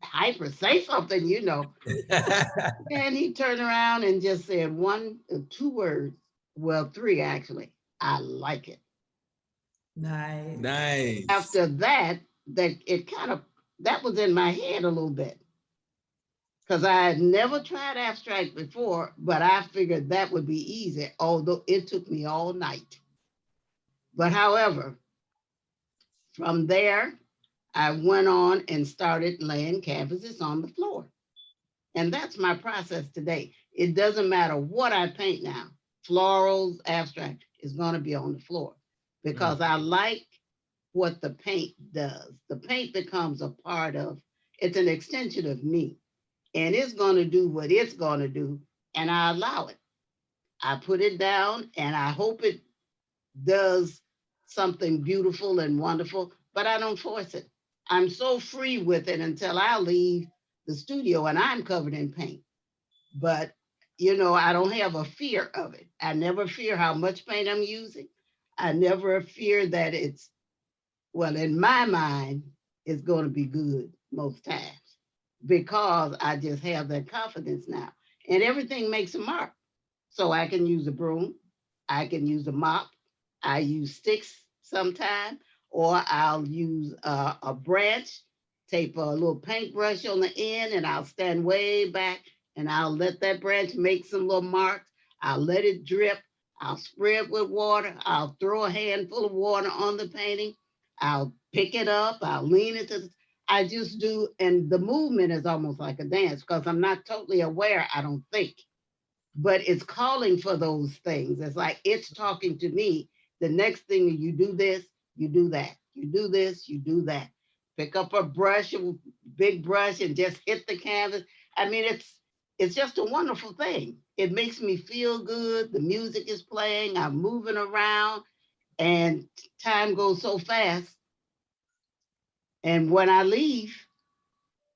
hyper, say something, you know. And he turned around and just said 2 words, well, 3 actually, I like it. Nice. Nice. After that, that was in my head a little bit, because I had never tried abstract before, but I figured that would be easy, although it took me all night. But however, from there, I went on and started laying canvases on the floor. And that's my process today. It doesn't matter what I paint now, florals, abstract, is going to be on the floor, because I like what the paint does. The paint becomes a part of, it's an extension of me, and it's going to do what it's going to do, and I allow it. I put it down and I hope it does something beautiful and wonderful, but I don't force it. I'm so free with it until I leave the studio and I'm covered in paint. But, I don't have a fear of it. I never fear how much paint I'm using. I never fear that well, in my mind, it's going to be good most times because I just have that confidence now. And everything makes a mark. So I can use a broom, I can use a mop, I use sticks sometime, or I'll use a branch, tape a little paintbrush on the end, and I'll stand way back and I'll let that branch make some little marks. I'll let it drip. I'll spray it with water. I'll throw a handful of water on the painting. I'll pick it up. I'll lean it to I just do, and the movement is almost like a dance because I'm not totally aware, I don't think, but it's calling for those things. It's like it's talking to me. The next thing you do this, you do that. You do this, you do that. Pick up a brush, a big brush, and just hit the canvas. I mean, it's just a wonderful thing. It makes me feel good. The music is playing. I'm moving around, and time goes so fast. And when I leave,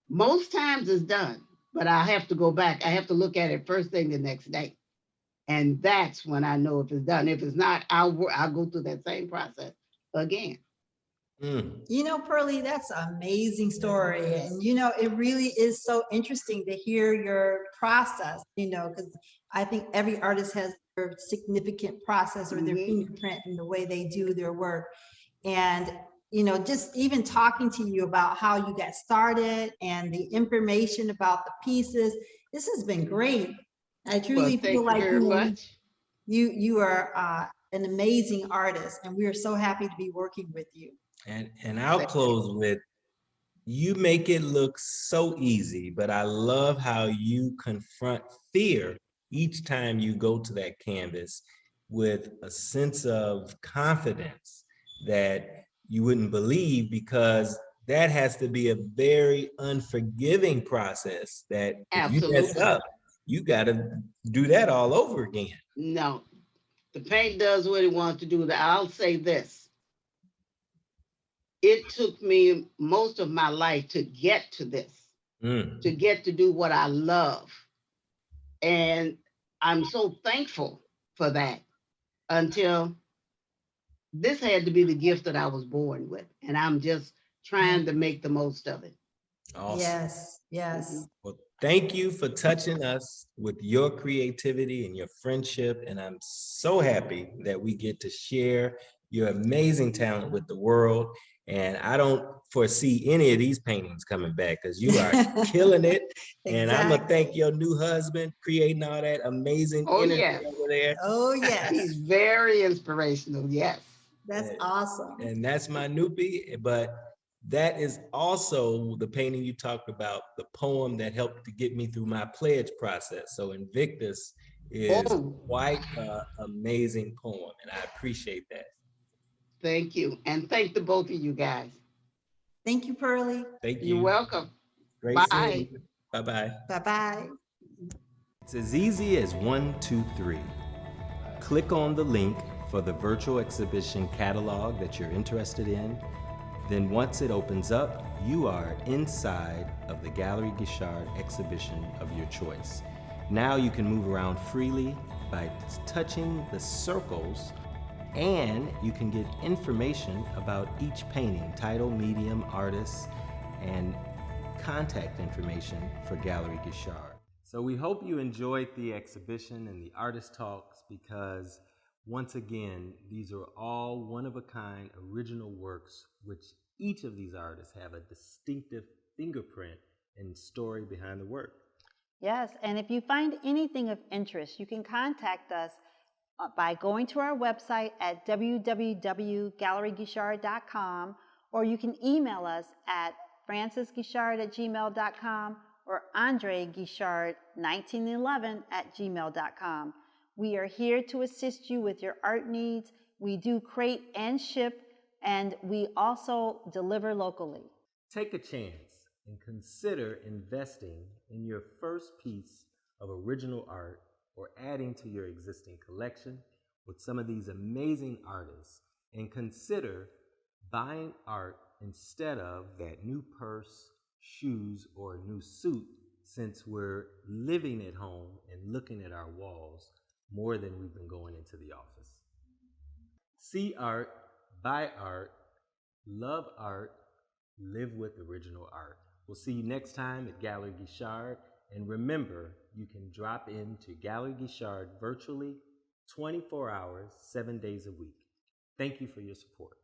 most times it's done, but I have to go back. I have to look at it first thing the next day. And that's when I know if it's done. If it's not, I'll go through that same process again. Pearly, that's an amazing story. And, it really is so interesting to hear your process, because I think every artist has their significant process or their fingerprint in the way they do their work. And, just even talking to you about how you got started and the information about the pieces, this has been great. I truly feel like you are an amazing artist, and we are so happy to be working with you. And I'll close with, you make it look so easy, but I love how you confront fear each time you go to that canvas with a sense of confidence that you wouldn't believe, because that has to be a very unforgiving process that if you mess up, you got to do that all over again. No, the paint does what it wants to do. I'll say this. It took me most of my life to get to this, to get to do what I love. And I'm so thankful for that until this had to be the gift that I was born with. And I'm just trying to make the most of it. Awesome. Yes, yes. Well, thank you for touching us with your creativity and your friendship. And I'm so happy that we get to share your amazing talent with the world. And I don't foresee any of these paintings coming back because you are killing it. And I'm going to thank your new husband creating all that amazing energy over there. Oh, yes. He's very inspirational. Yes. That's awesome. And that's my newbie. But that is also the painting you talked about, the poem that helped to get me through my pledge process. So Invictus is quite an amazing poem, and I appreciate that. Thank you. And thank the both of you guys. Thank you, Pearly. Thank you. You're welcome. Great seeing you. Bye-bye. Bye-bye. It's as easy as 1, 2, 3. Click on the link for the virtual exhibition catalog that you're interested in. Then once it opens up, you are inside of the Gallery Guichard exhibition of your choice. Now you can move around freely by touching the circles, and you can get information about each painting, title, medium, artist, and contact information for Gallery Guichard. So we hope you enjoyed the exhibition and the artist talks, because once again, these are all one-of-a-kind original works, which each of these artists have a distinctive fingerprint and story behind the work. Yes, and if you find anything of interest, you can contact us by going to our website at www.galleryguichard.com, or you can email us at francisguichard@gmail.com or andreguichard1911@gmail.com. We are here to assist you with your art needs. We do crate and ship, and we also deliver locally. Take a chance and consider investing in your first piece of original art or adding to your existing collection with some of these amazing artists, and consider buying art instead of that new purse, shoes, or new suit, since we're living at home and looking at our walls more than we've been going into the office. See art, buy art, love art, live with original art. We'll see you next time at Gallery Guichard. And remember, you can drop into Gallery Guichard virtually 24 hours, 7 days a week. Thank you for your support.